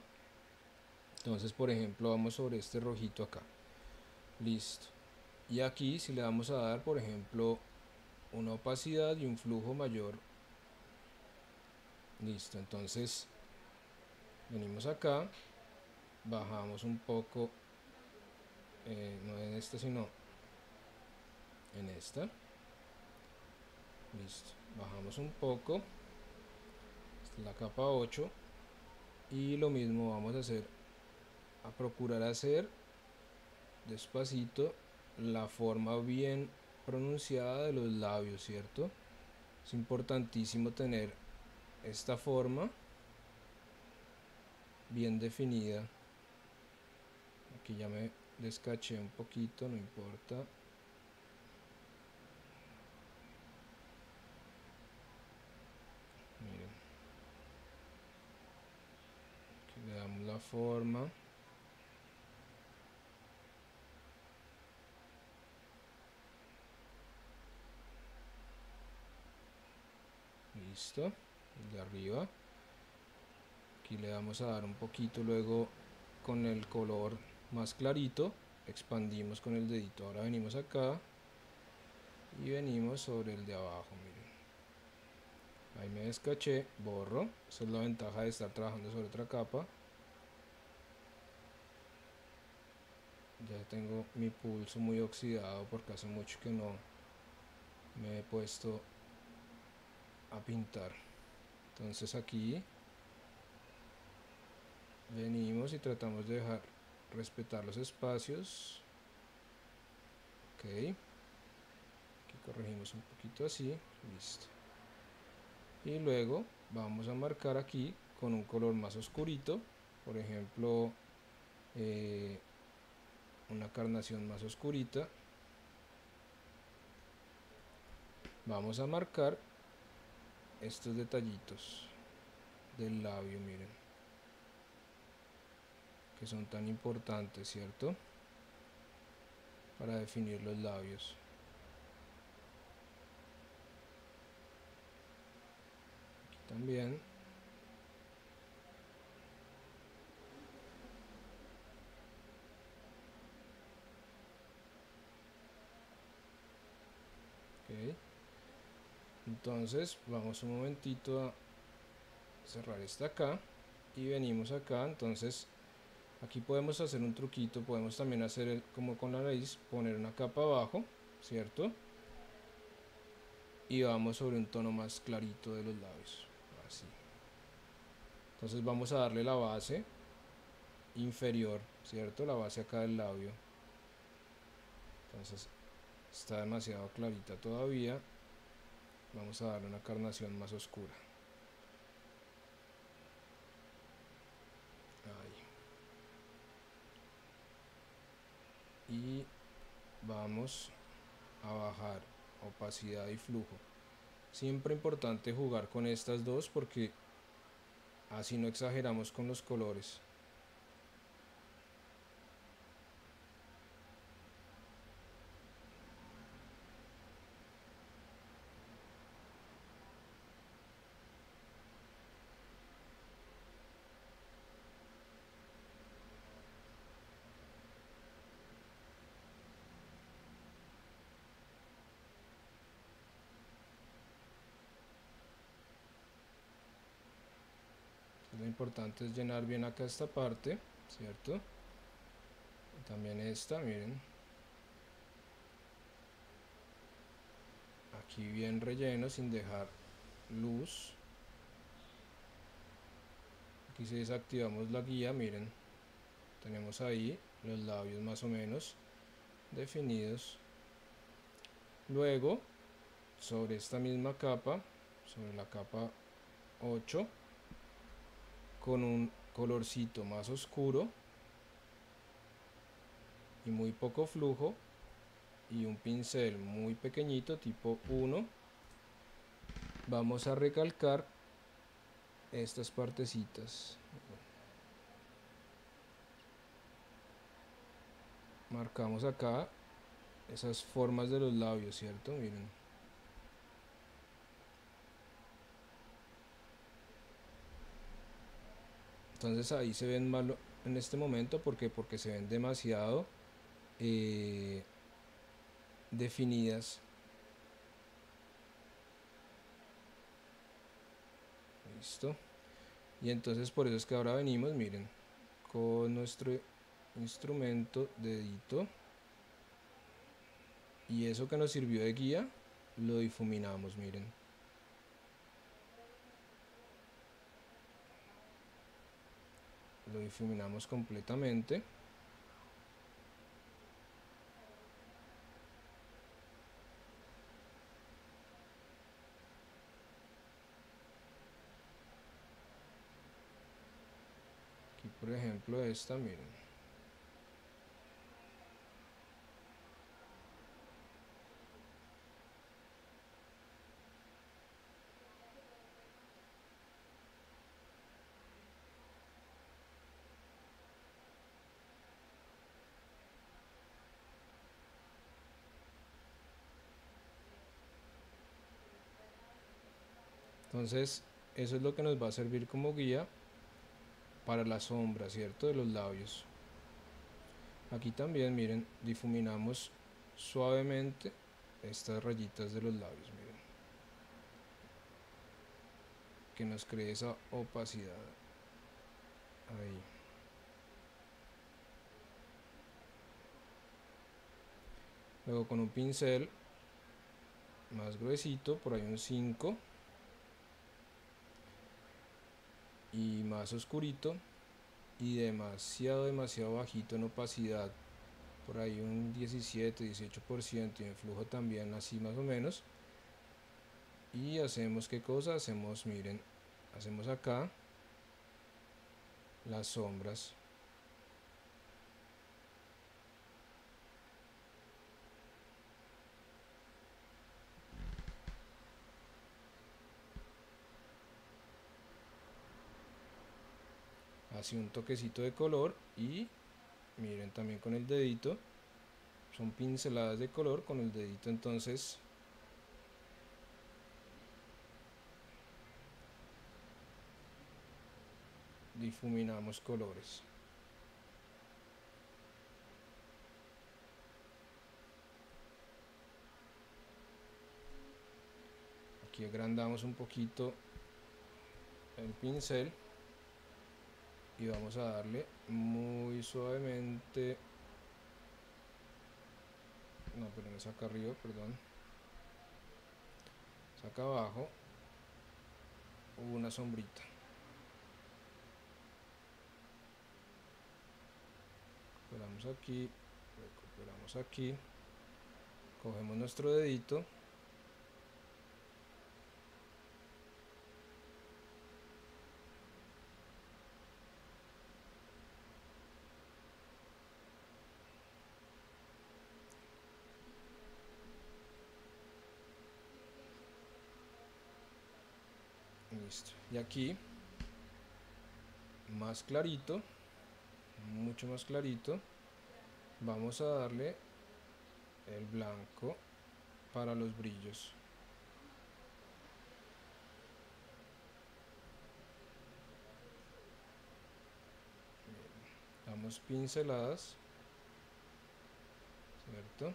Entonces, por ejemplo, vamos sobre este rojito acá. Listo. Y aquí si le vamos a dar, por ejemplo, una opacidad y un flujo mayor. Listo. Entonces venimos acá, bajamos un poco, no en esta sino en esta. Listo. Bajamos un poco. Esta es la capa 8. Y lo mismo vamos a hacer, a procurar hacer despacito la forma bien pronunciada de los labios, ¿cierto? Es importantísimo tener esta forma bien definida. Aquí ya me descaché un poquito, no importa. Miren, aquí le damos la forma. Listo, el de arriba. Aquí le vamos a dar un poquito, luego con el color más clarito expandimos con el dedito. Ahora venimos acá y venimos sobre el de abajo, miren. Ahí me descaché, borro. Esa es la ventaja de estar trabajando sobre otra capa. Ya tengo mi pulso muy oxidado porque hace mucho que no me he puesto a pintar. Entonces aquí venimos y tratamos de dejar respetar los espacios. Ok, aquí corregimos un poquito así, listo. Y luego vamos a marcar aquí con un color más oscurito, por ejemplo una carnación más oscurita. Vamos a marcar estos detallitos del labio, miren, que son tan importantes, ¿cierto? Para definir los labios. Aquí también. Ok. Entonces vamos un momentito a cerrar esta acá y venimos acá. Entonces aquí podemos hacer un truquito, podemos también hacer como con la nariz, poner una capa abajo, ¿cierto? Y vamos sobre un tono más clarito de los labios, así. Entonces vamos a darle la base inferior, ¿cierto? La base acá del labio. Entonces está demasiado clarita todavía. Vamos a darle una carnación más oscura. Ahí. Y vamos a bajar opacidad y flujo. Siempre importante jugar con estas dos porque así no exageramos con los colores. Lo importante es llenar bien acá esta parte, ¿cierto? Y también esta, miren. Aquí bien relleno sin dejar luz. Aquí si desactivamos la guía, miren, tenemos ahí los labios más o menos definidos. Luego sobre esta misma capa, sobre la capa 8, con un colorcito más oscuro y muy poco flujo, y un pincel muy pequeñito tipo 1, vamos a recalcar estas partecitas. Marcamos acá esas formas de los labios, ¿cierto? Miren. Entonces ahí se ven mal en este momento porque se ven demasiado definidas. Listo. Y entonces por eso es que ahora venimos, miren, con nuestro instrumento dedito, y eso que nos sirvió de guía lo difuminamos, miren. Lo difuminamos completamente. Aquí por ejemplo esta, miren. Entonces eso es lo que nos va a servir como guía para la sombra, ¿cierto? De los labios. Aquí también, miren, difuminamos suavemente estas rayitas de los labios, miren, que nos cree esa opacidad. Ahí. Luego con un pincel más gruesito, por ahí un 5, y más oscurito y demasiado bajito en opacidad, por ahí un 17-18%, y en flujo también así más o menos. Y hacemos, ¿qué cosa? Hacemos, miren, hacemos acá las sombras. Así un toquecito de color, y miren también con el dedito, son pinceladas de color con el dedito, entonces difuminamos colores. Aquí agrandamos un poquito el pincel y vamos a darle muy suavemente, no, pero no es acá arriba, perdón, es acá abajo, una sombrita. Recuperamos aquí, cogemos nuestro dedito listo, y aquí más clarito, mucho más clarito, vamos a darle el blanco para los brillos. Damos pinceladas, ¿cierto?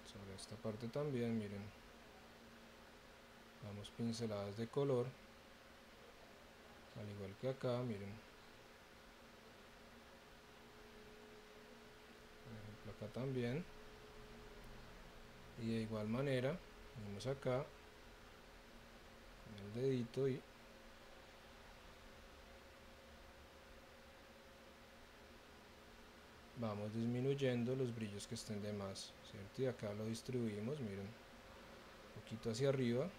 Sobre esta parte también, miren, damos pinceladas de color, al igual que acá, miren. Por ejemplo acá también. Y de igual manera, venimos acá con el dedito y vamos disminuyendo los brillos que estén de más, ¿cierto? Y acá lo distribuimos, miren, un poquito hacia arriba.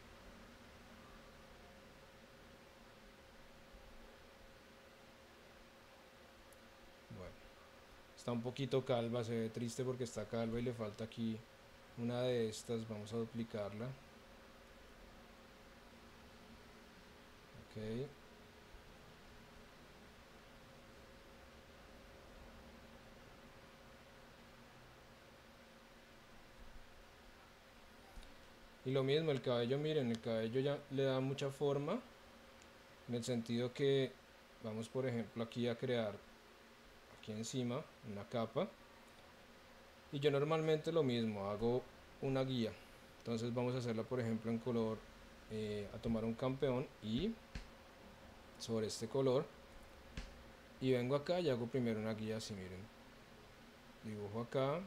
Bueno, está un poquito calva, se ve triste porque está calva y le falta aquí una de estas. Vamos a duplicarla. Ok. Y lo mismo, el cabello, miren, el cabello ya le da mucha forma, en el sentido que vamos por ejemplo aquí a crear aquí encima una capa. Y yo normalmente lo mismo, hago una guía. Entonces vamos a hacerla por ejemplo en color, a tomar un campeón y sobre este color. Y vengo acá y hago primero una guía así, miren. Dibujo acá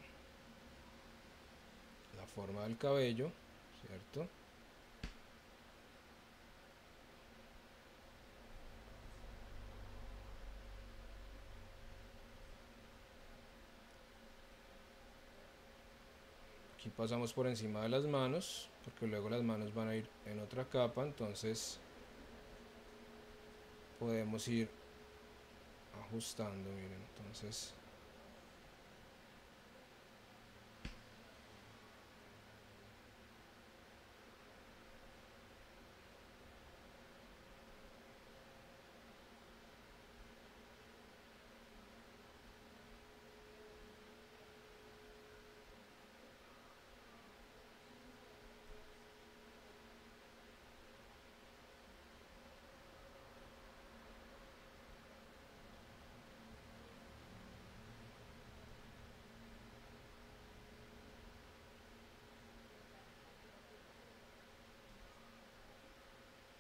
la forma del cabello, ¿cierto? Aquí pasamos por encima de las manos, porque luego las manos van a ir en otra capa, entonces podemos ir ajustando, miren, entonces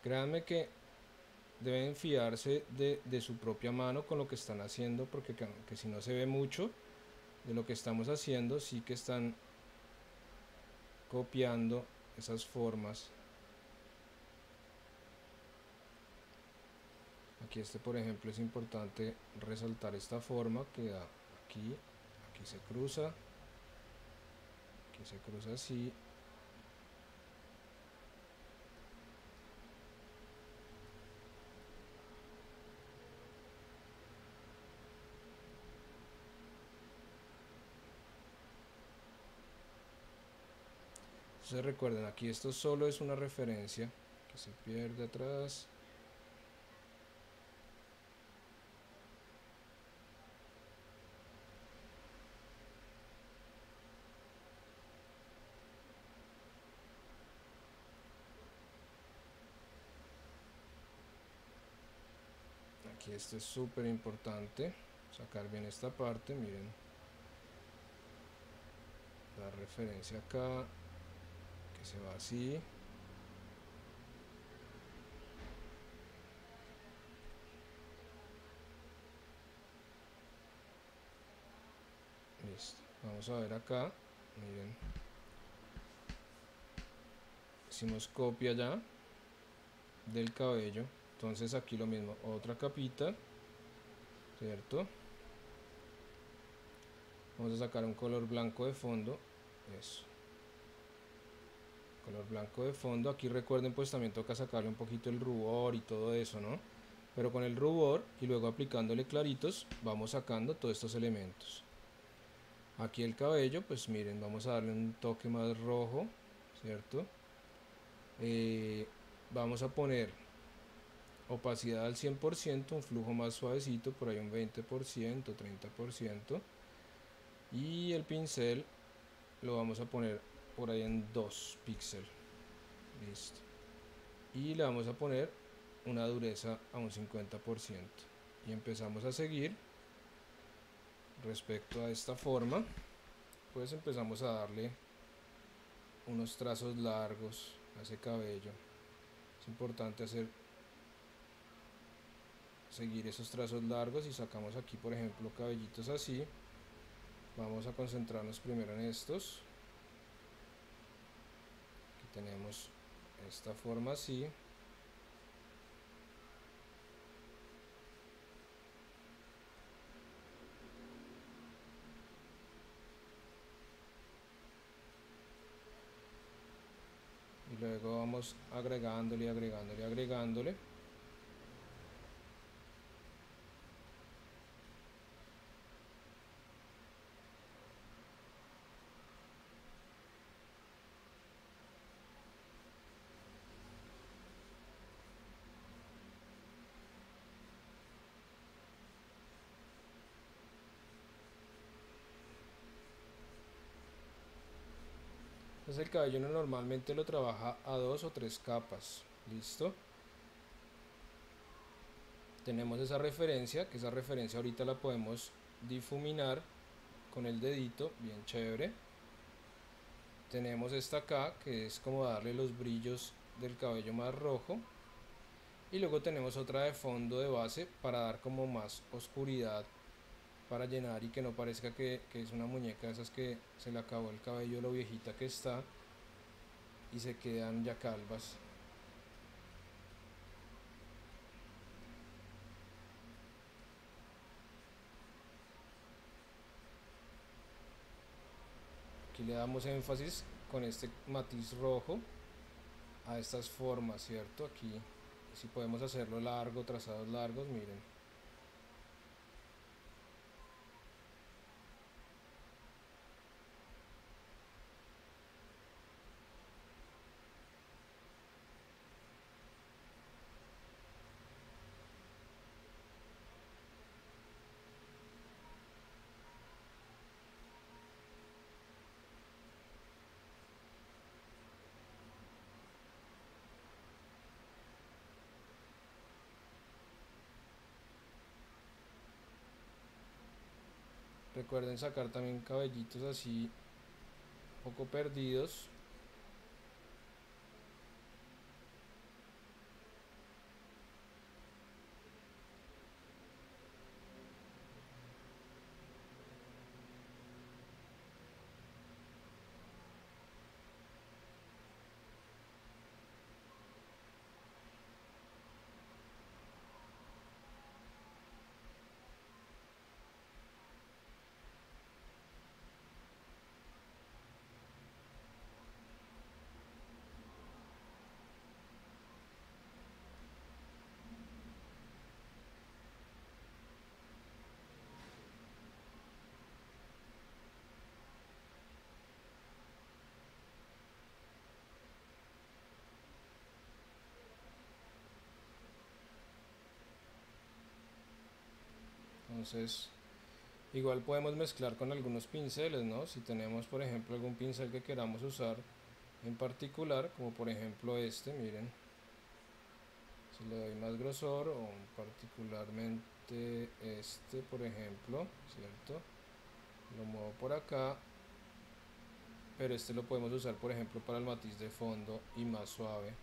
créanme que deben fiarse de su propia mano con lo que están haciendo, porque que si no se ve mucho de lo que estamos haciendo, sí que están copiando esas formas. Aquí por ejemplo es importante resaltar esta forma que da aquí, aquí se cruza así. Entonces recuerden, aquí esto solo es una referencia que se pierde atrás. Aquí esto es súper importante, sacar bien esta parte, miren, la referencia acá, que se va así. Listo, vamos a ver acá, miren, hicimos copia ya del cabello, entonces aquí lo mismo, otra capita, ¿cierto? Vamos a sacar un color blanco de fondo, eso, color blanco de fondo. Aquí recuerden, pues también toca sacarle un poquito el rubor y todo eso, ¿no? Pero con el rubor y luego aplicándole claritos vamos sacando todos estos elementos. Aquí el cabello, pues miren, vamos a darle un toque más rojo, ¿cierto? Vamos a poner opacidad al 100%, un flujo más suavecito, por ahí un 20%, 30%. Y el pincel lo vamos a poner por ahí en 2 píxeles. Listo. Y le vamos a poner una dureza a un 50%. Y empezamos a seguir respecto a esta forma. Pues empezamos a darle unos trazos largos a ese cabello. Es importante seguir esos trazos largos y sacamos aquí por ejemplo cabellitos así. Vamos a concentrarnos primero en estos. Aquí tenemos esta forma así. vamos agregándole, agregándole, agregándole. Entonces el cabello uno normalmente lo trabaja a 2 o 3 capas. Listo. Tenemos esa referencia, que esa referencia ahorita la podemos difuminar con el dedito, bien chévere. Tenemos esta acá, que es como darle los brillos del cabello más rojo. Y luego tenemos otra de fondo de base para dar como más oscuridad, para llenar y que no parezca que es una muñeca de esas que se le acabó el cabello, lo viejita que está y se quedan ya calvas. Aquí le damos énfasis con este matiz rojo a estas formas, ¿cierto? Aquí si podemos hacerlo largo, trazados largos, miren. Recuerden sacar también cabellitos así poco perdidos. Entonces igual podemos mezclar con algunos pinceles, ¿no? Si tenemos por ejemplo algún pincel que queramos usar en particular, como por ejemplo este, miren, si le doy más grosor, o particularmente este por ejemplo, ¿cierto? Lo muevo por acá, pero este lo podemos usar por ejemplo para el matiz de fondo y más suave.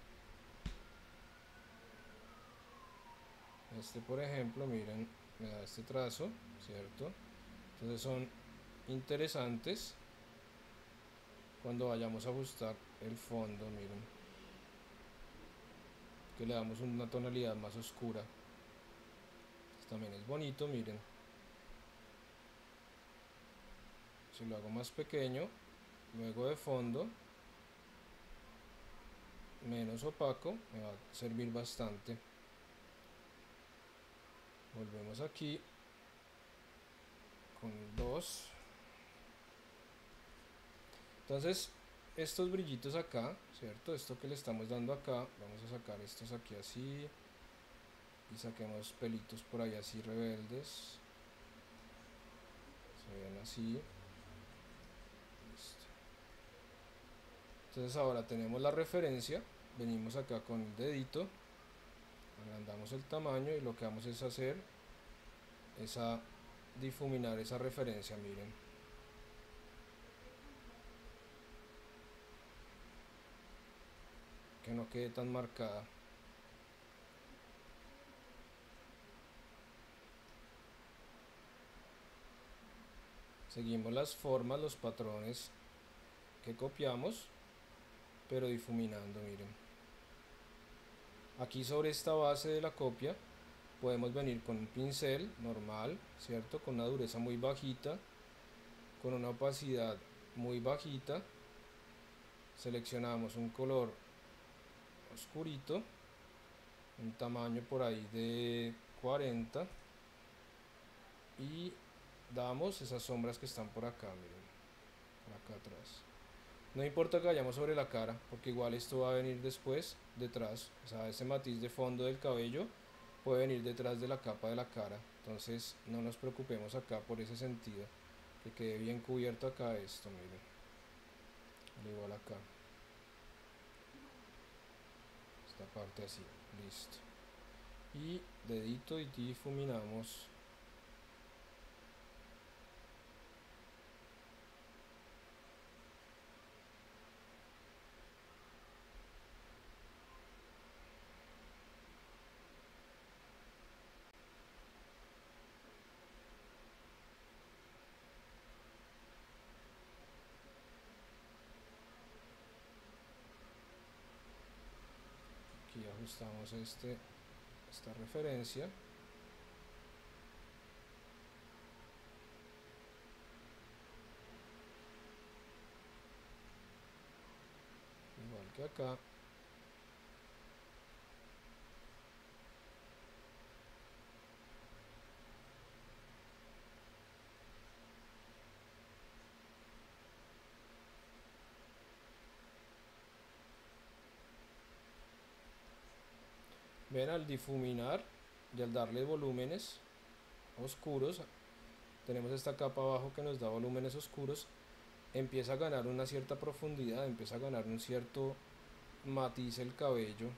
Este por ejemplo, miren, me da este trazo, ¿cierto? Entonces son interesantes cuando vayamos a ajustar el fondo, miren, que le damos una tonalidad más oscura. Este también es bonito, miren. Si lo hago más pequeño, luego de fondo, menos opaco, me va a servir bastante. Volvemos aquí con 2. Entonces estos brillitos acá, ¿cierto? Esto que le estamos dando acá, vamos a sacar estos aquí así y saquemos pelitos por ahí así rebeldes, se ven así. Listo. Entonces ahora tenemos la referencia, venimos acá con el dedito, agrandamos el tamaño y lo que vamos es hacer es a difuminar esa referencia, miren. Que no quede tan marcada. Seguimos las formas, los patrones que copiamos, pero difuminando, miren. Aquí sobre esta base de la copia podemos venir con un pincel normal, ¿cierto? Con una dureza muy bajita, con una opacidad muy bajita. Seleccionamos un color oscurito, un tamaño por ahí de 40, y damos esas sombras que están por acá, miren, por acá atrás. No importa que vayamos sobre la cara, porque igual esto va a venir después, detrás. O sea, ese matiz de fondo del cabello puede venir detrás de la capa de la cara. Entonces no nos preocupemos acá por ese sentido. Que quede bien cubierto acá esto, miren. Al igual acá. Esta parte así, listo. Y dedito y difuminamos. Aquí ajustamos esta referencia. Igual que acá. Ven, al difuminar y al darle volúmenes oscuros, tenemos esta capa abajo que nos da volúmenes oscuros, empieza a ganar una cierta profundidad, empieza a ganar un cierto matiz el cabello,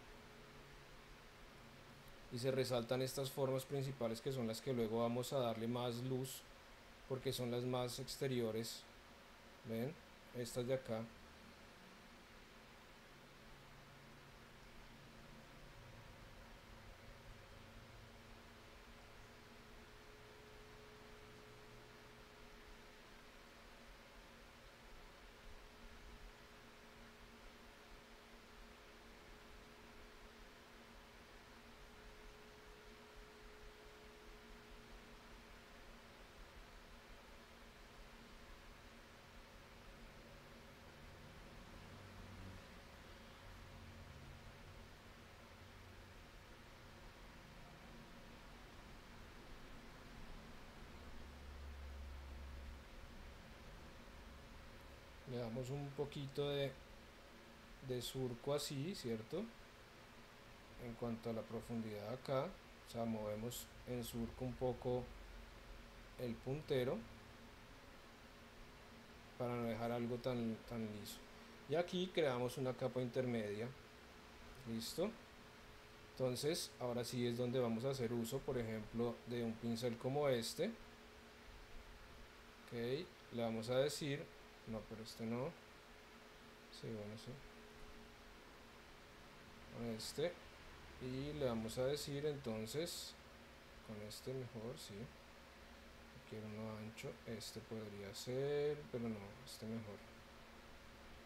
y se resaltan estas formas principales que son las que luego vamos a darle más luz porque son las más exteriores. Ven, estas de acá. Le damos un poquito de surco así, ¿cierto? En cuanto a la profundidad acá, o sea, movemos en surco un poco el puntero para no dejar algo tan liso. Y aquí creamos una capa intermedia. Listo. Entonces, ahora sí es donde vamos a hacer uso, por ejemplo, de un pincel como este. Ok, le vamos a decir, no, pero este no. Sí, bueno, sí. Con este. Y le vamos a decir entonces, con este mejor, sí. Quiero uno ancho, este podría ser, pero no, este mejor.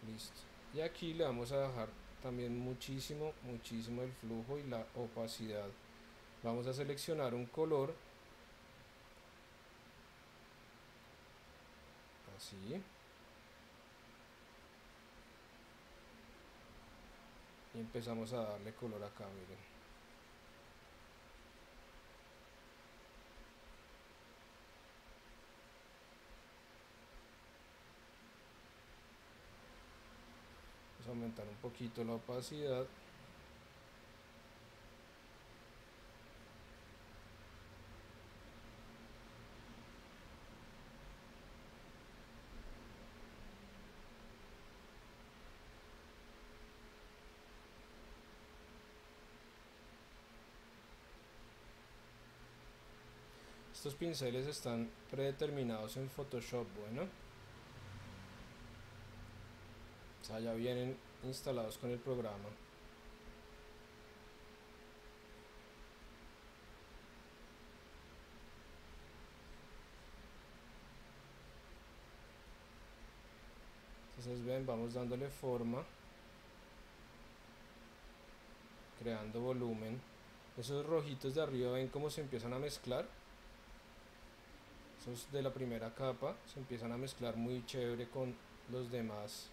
Listo. Y aquí le vamos a dejar también muchísimo el flujo y la opacidad. Vamos a seleccionar un color, así, y empezamos a darle color acá, miren. Vamos a aumentar un poquito la opacidad. Estos pinceles están predeterminados en Photoshop, bueno. O sea, ya vienen instalados con el programa. Entonces ven, vamos dándole forma, creando volumen. Esos rojitos de arriba, ven cómo se empiezan a mezclar. Esos de la primera capa se empiezan a mezclar muy chévere con los demás.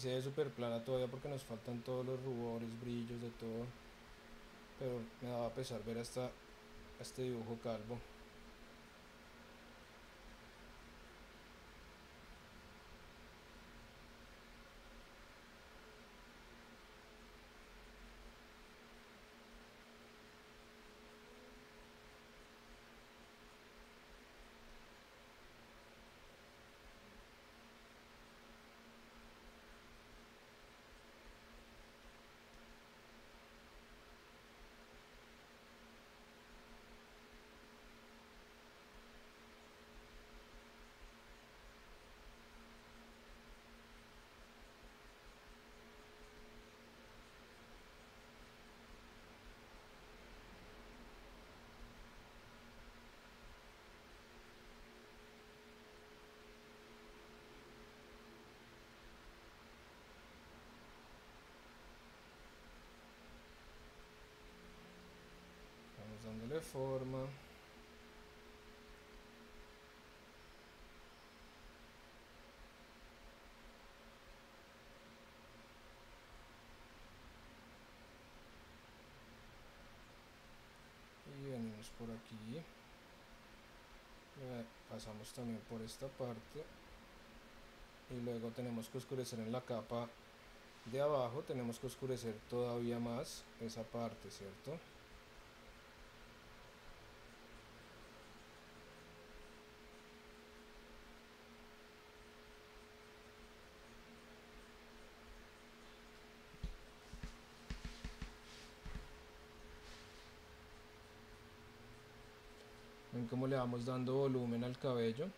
se ve súper plana todavía porque nos faltan todos los rubores, brillos, de todo. Pero me daba pesar ver hasta este dibujo calvo. Vamos dándole forma. Y venimos por aquí. Pasamos también por esta parte. Y luego tenemos que oscurecer en la capa de abajo. Tenemos que oscurecer todavía más esa parte, ¿cierto? Ven cómo le vamos dando volumen al cabello.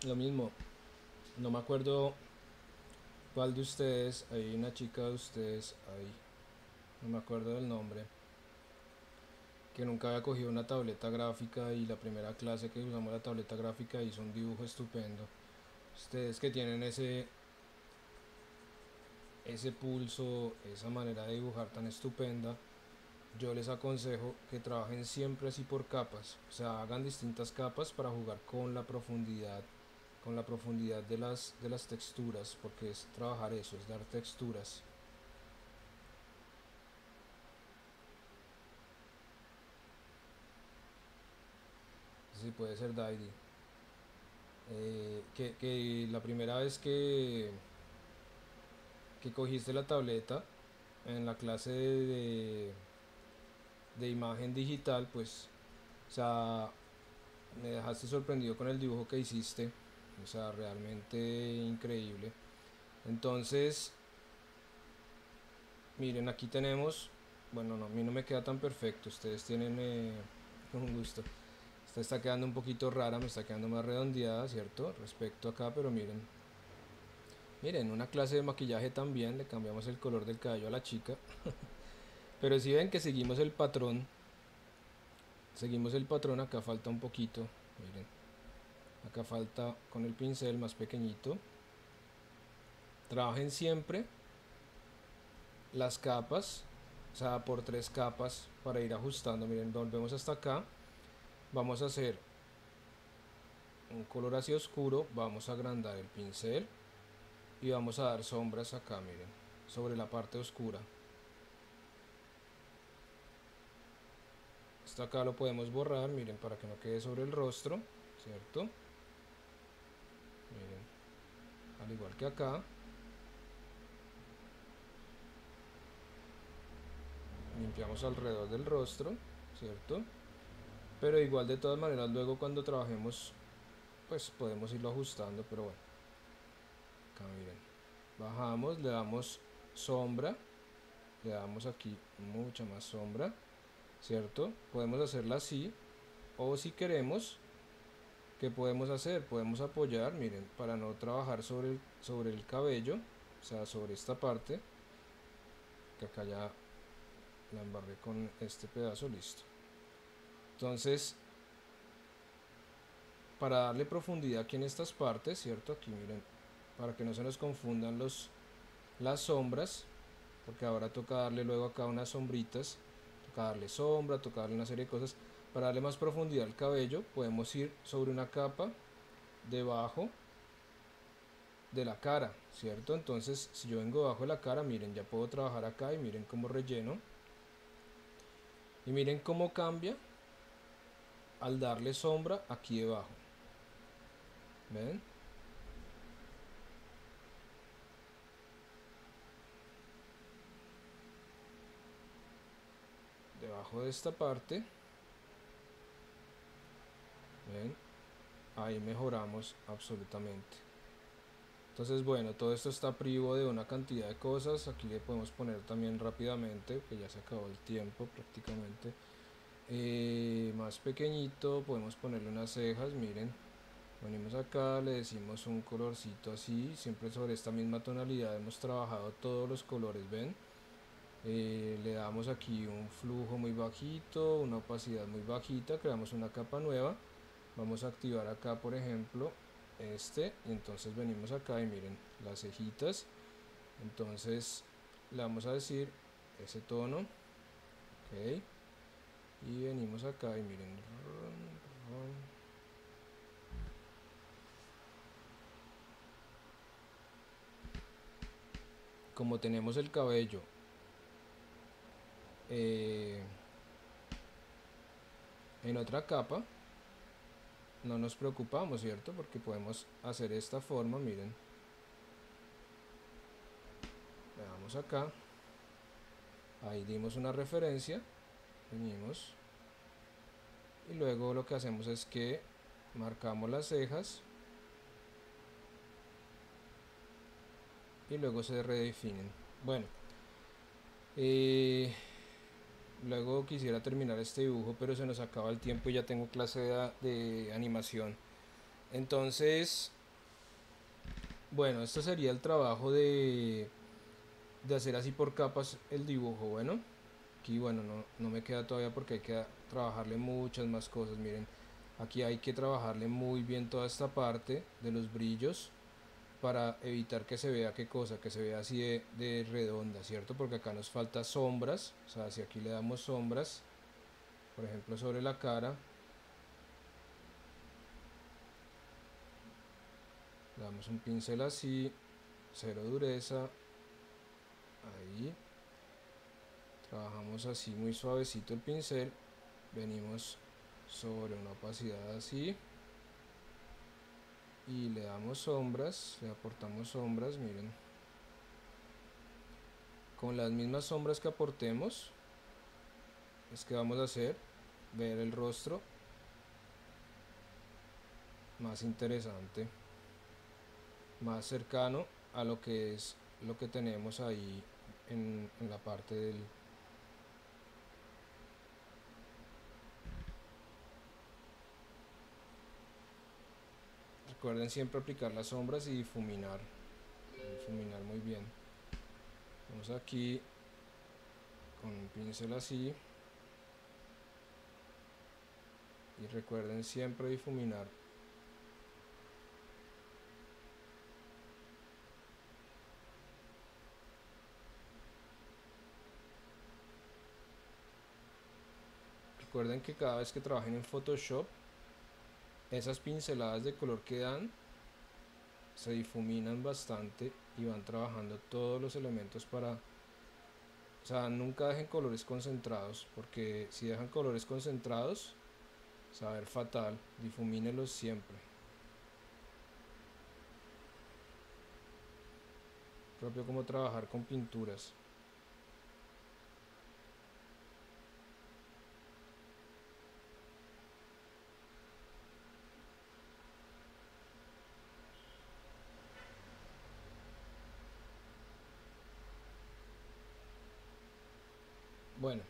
Lo mismo, no me acuerdo cuál de ustedes, hay una chica de ustedes ahí, no me acuerdo del nombre, que nunca había cogido una tableta gráfica y la primera clase que usamos la tableta gráfica hizo un dibujo estupendo. Ustedes que tienen ese pulso, esa manera de dibujar tan estupenda, yo les aconsejo que trabajen siempre así por capas, o sea, hagan distintas capas para jugar con la profundidad de las texturas, porque es trabajar eso, es dar texturas. Sí, puede ser Daidi. Que la primera vez que cogiste la tableta en la clase de imagen digital, pues, o sea, me dejaste sorprendido con el dibujo que hiciste, o sea, realmente increíble. Entonces, miren, aquí tenemos, bueno, no, a mí no me queda tan perfecto, ustedes tienen un gusto. Esta está quedando un poquito rara, me está quedando más redondeada, ¿cierto? Respecto acá, pero miren. Miren, una clase de maquillaje también, le cambiamos el color del cabello a la chica. Pero si ven que seguimos el patrón, acá falta un poquito, miren. Acá falta con el pincel más pequeñito. Trabajen siempre las capas, o sea, por tres capas para ir ajustando. Miren, volvemos hasta acá. Vamos a hacer un color así oscuro, vamos a agrandar el pincel y vamos a dar sombras acá, miren, sobre la parte oscura. Esto acá lo podemos borrar, miren, para que no quede sobre el rostro, ¿cierto? Miren, al igual que acá. Limpiamos alrededor del rostro, ¿cierto? Pero igual de todas maneras luego cuando trabajemos pues podemos irlo ajustando, pero bueno. Acá miren, bajamos, le damos sombra, le damos aquí mucha más sombra, ¿cierto? Podemos hacerla así O si queremos, ¿qué podemos hacer? Podemos apoyar, miren, para no trabajar sobre el cabello, o sea, sobre esta parte, que acá ya la embarré con este pedazo, listo. Entonces, para darle profundidad aquí en estas partes, ¿cierto? Aquí miren, para que no se nos confundan las sombras, porque ahora toca darle luego acá unas sombritas, toca darle sombra, toca darle una serie de cosas. Para darle más profundidad al cabello, podemos ir sobre una capa debajo de la cara, ¿cierto? Entonces, si yo vengo debajo de la cara, miren, ya puedo trabajar acá y miren cómo relleno. Y miren cómo cambia al darle sombra aquí debajo. ¿Ven? Debajo de esta parte, ¿ven? Ahí mejoramos absolutamente. Entonces, bueno, todo esto está privo de una cantidad de cosas. Aquí le podemos poner también rápidamente, que ya se acabó el tiempo prácticamente. Más pequeñito, podemos ponerle unas cejas, miren. Venimos acá, le decimos un colorcito así, siempre sobre esta misma tonalidad hemos trabajado todos los colores, ¿ven? Le damos aquí un flujo muy bajito, una opacidad muy bajita, creamos una capa nueva. Vamos a activar acá, por ejemplo, y entonces venimos acá y miren las cejitas. Entonces le vamos a decir ese tono, ok, y venimos acá y miren, como tenemos el cabello eh, en otra capa, no nos preocupamos, ¿cierto? Porque podemos hacer esta forma, miren, le damos acá, ahí dimos una referencia, venimos y luego lo que hacemos es que marcamos las cejas y luego se redefinen. Bueno, luego quisiera terminar este dibujo, pero se nos acaba el tiempo y ya tengo clase de animación. Entonces, bueno, esto sería el trabajo de hacer así por capas el dibujo. Bueno, aquí bueno, no me queda todavía porque hay que trabajarle muchas más cosas. Miren, aquí hay que trabajarle muy bien toda esta parte de los brillos para evitar que se vea qué cosa, que se vea así de redonda, ¿cierto? Porque acá nos falta sombras, o sea, si aquí le damos sombras, por ejemplo sobre la cara, le damos un pincel así, cero dureza, ahí, trabajamos así muy suavecito el pincel, venimos sobre una opacidad así, y le damos sombras, le aportamos sombras, miren, con las mismas sombras que aportemos, es que vamos a hacer ver el rostro más interesante, más cercano a lo que es lo que tenemos ahí en la parte del... Recuerden siempre aplicar las sombras y difuminar muy bien. Vamos aquí con un pincel así y recuerden siempre difuminar. Recuerden que cada vez que trabajen en Photoshop, esas pinceladas de color que dan se difuminan bastante y van trabajando todos los elementos para, o sea, nunca dejen colores concentrados, porque si dejan colores concentrados se va a ver fatal. Difumínelos siempre, propio como trabajar con pinturas. Bueno,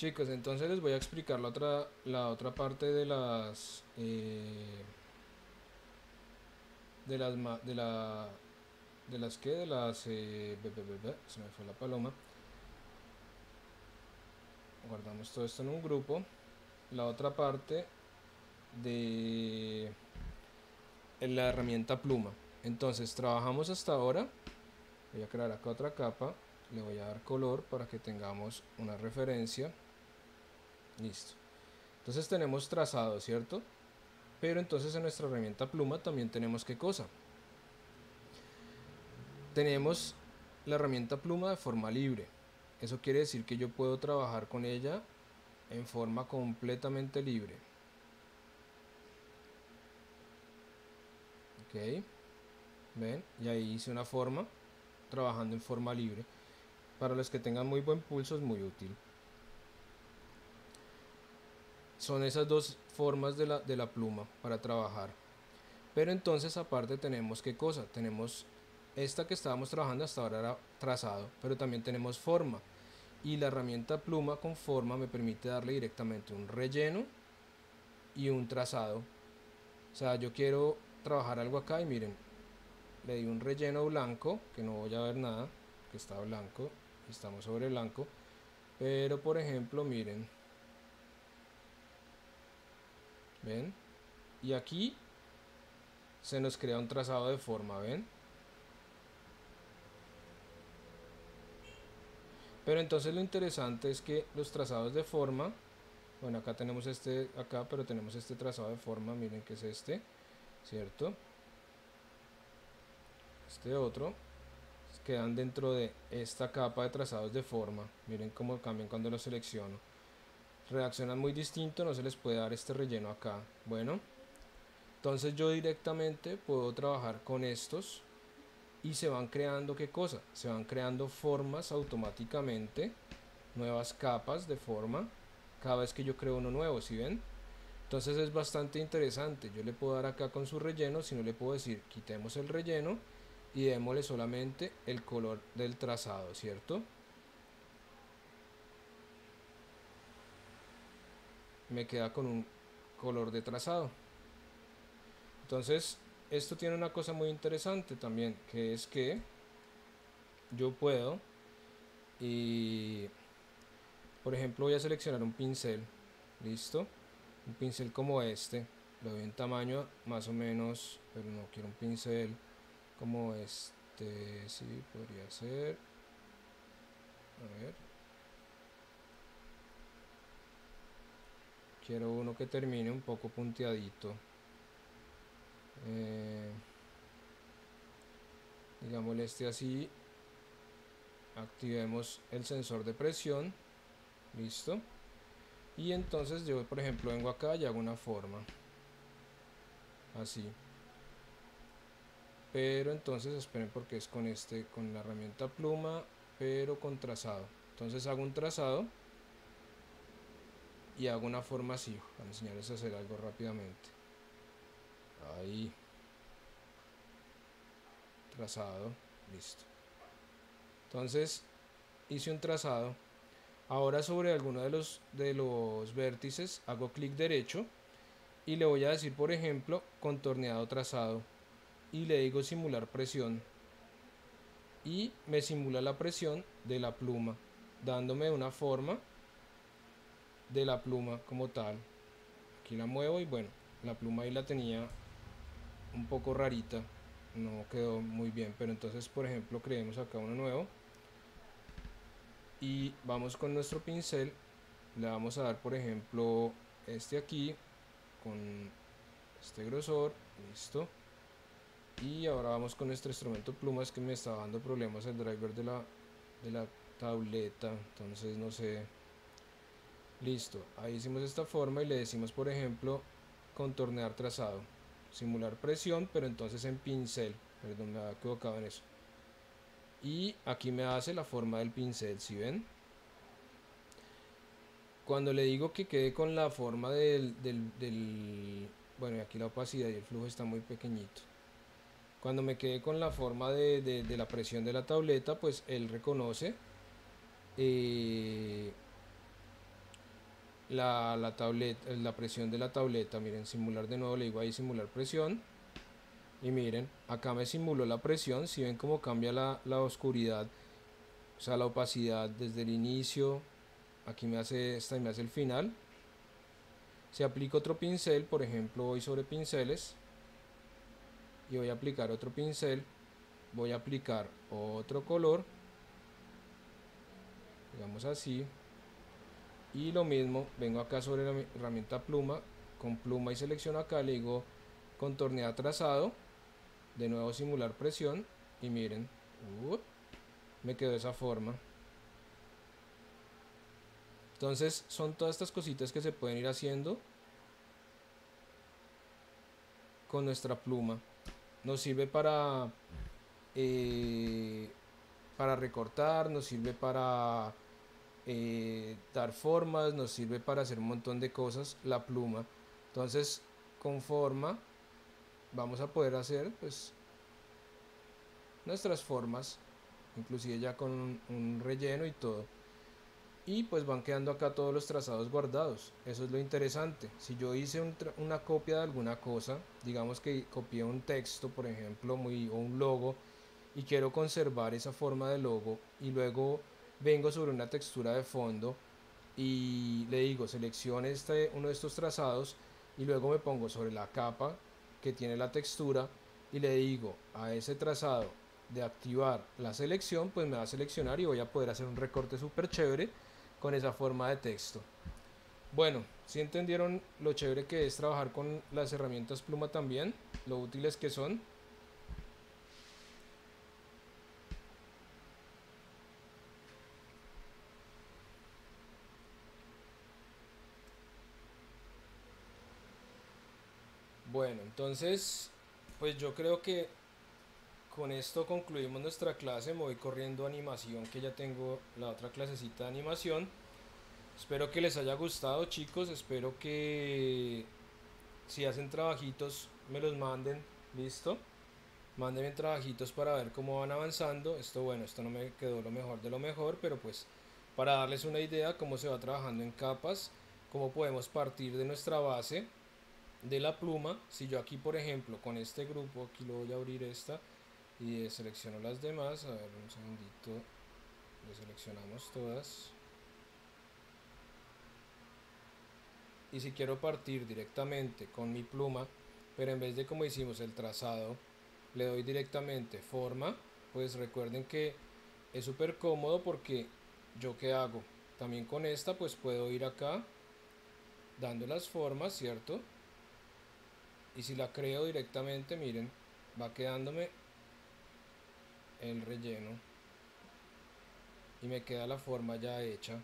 Chicos, entonces les voy a explicar la otra parte de las de las ma- de las que de las se me fue la paloma. Guardamos todo esto en un grupo. La otra parte de la herramienta pluma. Entonces trabajamos hasta ahora. Voy a crear acá otra capa. Le voy a dar color para que tengamos una referencia. Listo. Entonces tenemos trazado, ¿cierto? Pero entonces en nuestra herramienta pluma también tenemos ¿qué cosa? Tenemos la herramienta pluma de forma libre. Eso quiere decir que yo puedo trabajar con ella en forma completamente libre. Ok, ven, y ahí hice una forma trabajando en forma libre. Para los que tengan muy buen pulso es muy útil. Son esas dos formas de la pluma para trabajar. Pero entonces aparte tenemos ¿qué cosa? Tenemos esta que estábamos trabajando hasta ahora era trazado, pero también tenemos forma. Y la herramienta pluma con forma me permite darle directamente un relleno y un trazado. O sea, yo quiero trabajar algo acá y miren, le di un relleno blanco, que no voy a ver nada, que está blanco, y estamos sobre blanco. Pero por ejemplo, miren, ven, y aquí se nos crea un trazado de forma, ven. Pero entonces lo interesante es que los trazados de forma, bueno, acá tenemos este acá, pero tenemos este trazado de forma, miren que es este, ¿cierto? Este otro, quedan dentro de esta capa de trazados de forma. Miren cómo cambian cuando los selecciono. Reaccionan muy distinto, no se les puede dar este relleno acá. Bueno, entonces yo directamente puedo trabajar con estos y se van creando ¿qué cosa? Se van creando formas automáticamente, nuevas capas de forma cada vez que yo creo uno nuevo, ¿sí ven? Entonces es bastante interesante. Yo le puedo dar acá con su relleno, si no le puedo decir quitemos el relleno y démosle solamente el color del trazado, ¿cierto? Me queda con un color de trazado. Entonces esto tiene una cosa muy interesante también, que es que yo puedo y por ejemplo voy a seleccionar un pincel, listo, un pincel como este, le doy un tamaño más o menos, pero no quiero un pincel como este, sí, podría ser, a ver, quiero uno que termine un poco punteadito, eh, digámosle este así, activemos el sensor de presión, listo, y entonces yo por ejemplo vengo acá y hago una forma, así, pero entonces esperen porque es con con la herramienta pluma, pero con trazado, entonces hago un trazado y hago una forma así, para enseñarles a hacer algo rápidamente, ahí, trazado, listo, entonces hice un trazado. Ahora sobre alguno de los vértices hago clic derecho y le voy a decir por ejemplo contorneado trazado y le digo simular presión y me simula la presión de la pluma dándome una forma de la pluma como tal. Aquí la muevo y bueno, la pluma ahí la tenía un poco rarita, no quedó muy bien, pero entonces por ejemplo creemos acá uno nuevo y vamos con nuestro pincel, le vamos a dar por ejemplo este aquí con este grosor, listo, y ahora vamos con nuestro instrumento plumas que me está dando problemas el driver de la tableta, entonces no sé, listo, ahí hicimos esta forma y le decimos por ejemplo contornear trazado, simular presión pero entonces en pincel, perdón me había equivocado en eso, y aquí me hace la forma del pincel, si ven, cuando le digo que quede con la forma bueno, y aquí la opacidad y el flujo está muy pequeñito. Cuando me quede con la forma de la presión de la tableta, pues él reconoce eh, la tableta, la presión de la tableta. Miren, simular de nuevo, le digo ahí simular presión. Y miren, acá me simuló la presión. Si ven cómo cambia la oscuridad, o sea, la opacidad desde el inicio. Aquí me hace esta y me hace el final. Si aplico otro pincel, por ejemplo, voy sobre pinceles y voy a aplicar otro pincel, voy a aplicar otro color, digamos así, y lo mismo, vengo acá sobre la herramienta pluma, con pluma y selecciono acá, le digo contornear trazado, de nuevo simular presión, y miren, me quedó de esa forma. Entonces son todas estas cositas que se pueden ir haciendo con nuestra pluma. Nos sirve eh, para recortar, nos sirve para dar formas, nos sirve para hacer un montón de cosas la pluma. Entonces con forma vamos a poder hacer pues nuestras formas, inclusive ya con un relleno y todo. Y pues van quedando acá todos los trazados guardados. Eso es lo interesante. Si yo hice una copia de alguna cosa, digamos que copié un texto, por ejemplo, o un logo, y quiero conservar esa forma de logo, y luego vengo sobre una textura de fondo y le digo seleccione uno de estos trazados, y luego me pongo sobre la capa que tiene la textura y le digo a ese trazado de activar la selección, pues me va a seleccionar y voy a poder hacer un recorte súper chévere con esa forma de texto. Bueno, si entendieron lo chévere que es trabajar con las herramientas pluma también, lo útiles que son. Bueno, entonces, pues yo creo que con esto concluimos nuestra clase. Me voy corriendo a animación, que ya tengo la otra clasecita de animación. Espero que les haya gustado, chicos. Espero que si hacen trabajitos me los manden. ¿Listo? Mándenme trabajitos para ver cómo van avanzando. Esto, bueno, esto no me quedó lo mejor de lo mejor, pero pues para darles una idea cómo se va trabajando en capas, cómo podemos partir de nuestra base de la pluma. Si yo aquí, por ejemplo, con este grupo, aquí lo voy a abrir esta y selecciono las demás. A ver, un segundito, le seleccionamos todas. Y si quiero partir directamente con mi pluma, pero en vez de como hicimos el trazado, le doy directamente forma, pues recuerden que es súper cómodo, porque yo qué hago, también con esta pues puedo ir acá dando las formas, ¿cierto? Y si la creo directamente, miren, va quedándome el relleno y me queda la forma ya hecha.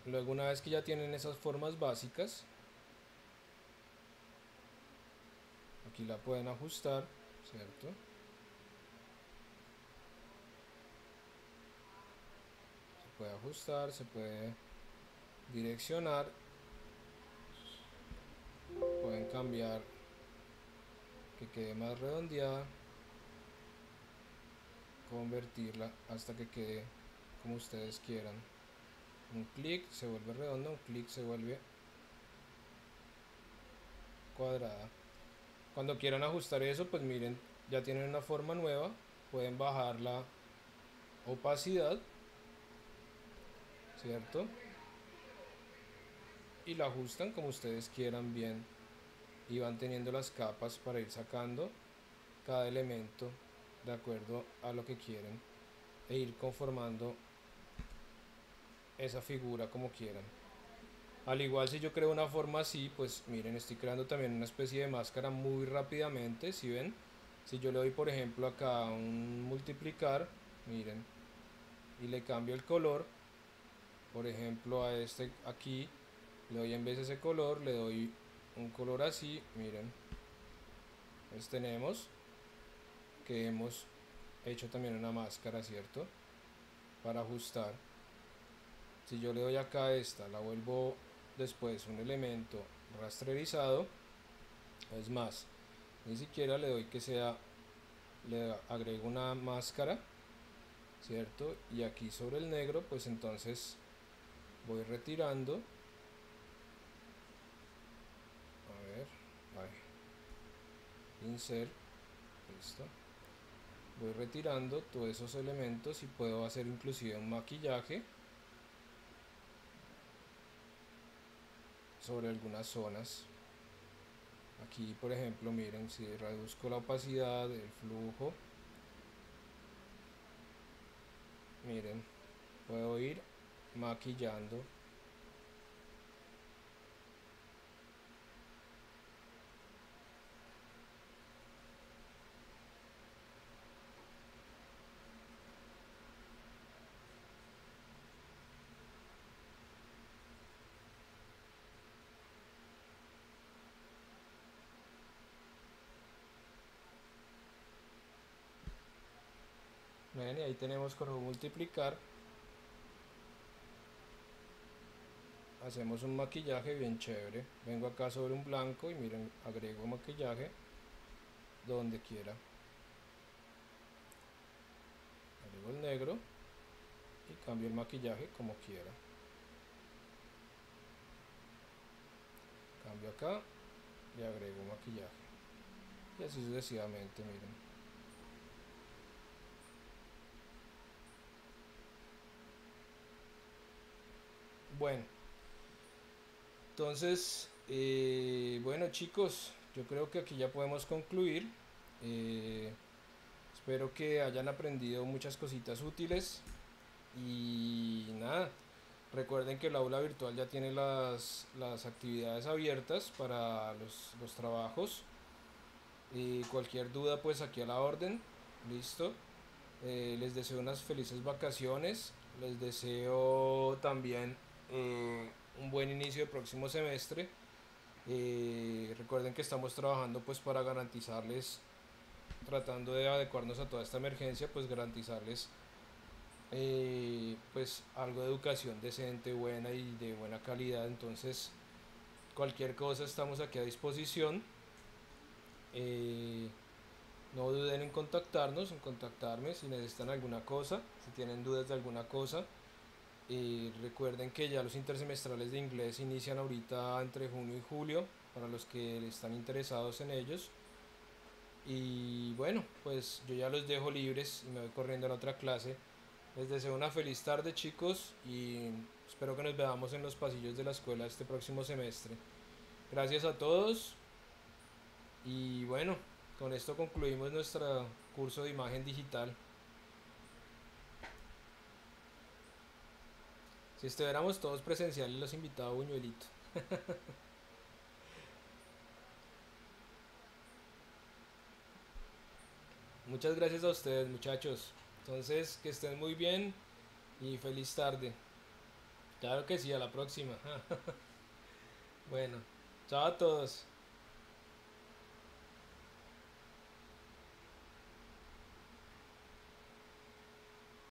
Luego, una vez que ya tienen esas formas básicas, aquí la pueden ajustar, ¿cierto? Se puede ajustar, se puede direccionar, pueden cambiar que quede más redondeada, convertirla hasta que quede como ustedes quieran. Un clic se vuelve redonda, un clic se vuelve cuadrada. Cuando quieran ajustar eso, pues miren, ya tienen una forma nueva. Pueden bajar la opacidad, ¿cierto? Y la ajustan como ustedes quieran bien. Y van teniendo las capas para ir sacando cada elemento de acuerdo a lo que quieren, e ir conformando esa figura como quieran. Al igual, si yo creo una forma así, pues miren, estoy creando también una especie de máscara muy rápidamente. Si ven, si yo le doy por ejemplo acá un multiplicar, miren, y le cambio el color, por ejemplo a este aquí, le doy en vez de ese color, le doy un color así, miren, pues tenemos que hemos hecho también una máscara, ¿cierto? Para ajustar. Si yo le doy acá a esta, la vuelvo después un elemento rasterizado, es más, ni siquiera le doy que sea, le agrego una máscara ¿cierto? Y aquí sobre el negro, pues entonces voy retirando, a ver, insert, listo. Voy retirando todos esos elementos y puedo hacer inclusive un maquillaje sobre algunas zonas. Aquí por ejemplo miren, si reduzco la opacidad, el flujo, miren, puedo ir maquillando. Ven, y ahí tenemos con multiplicar, hacemos un maquillaje bien chévere. Vengo acá sobre un blanco y miren, agrego maquillaje donde quiera, agrego el negro y cambio el maquillaje como quiera, cambio acá y agrego maquillaje y así sucesivamente. Miren, bueno, entonces bueno chicos, yo creo que aquí ya podemos concluir. Eh, Espero que hayan aprendido muchas cositas útiles y nada, recuerden que el aula virtual ya tiene las actividades abiertas para los trabajos. Y cualquier duda pues aquí a la orden, listo. Les deseo unas felices vacaciones, les deseo también un buen inicio del próximo semestre. Recuerden que estamos trabajando pues para garantizarles, tratando de adecuarnos a toda esta emergencia, pues garantizarles pues algo de educación decente, buena y de buena calidad. Entonces cualquier cosa estamos aquí a disposición. Eh, no duden en contactarnos, en contactarme si necesitan alguna cosa, si tienen dudas de alguna cosa. Recuerden que ya los intersemestrales de inglés inician ahorita entre junio y julio para los que están interesados en ellos. Y bueno, pues yo ya los dejo libres y me voy corriendo a la otra clase. Les deseo una feliz tarde chicos y espero que nos veamos en los pasillos de la escuela este próximo semestre. Gracias a todos y bueno, con esto concluimos nuestro curso de imagen digital. Si estuviéramos todos presenciales los invitaba a Buñuelito. Muchas gracias a ustedes muchachos. Entonces que estén muy bien y feliz tarde. Claro que sí, a la próxima. Bueno, chao a todos.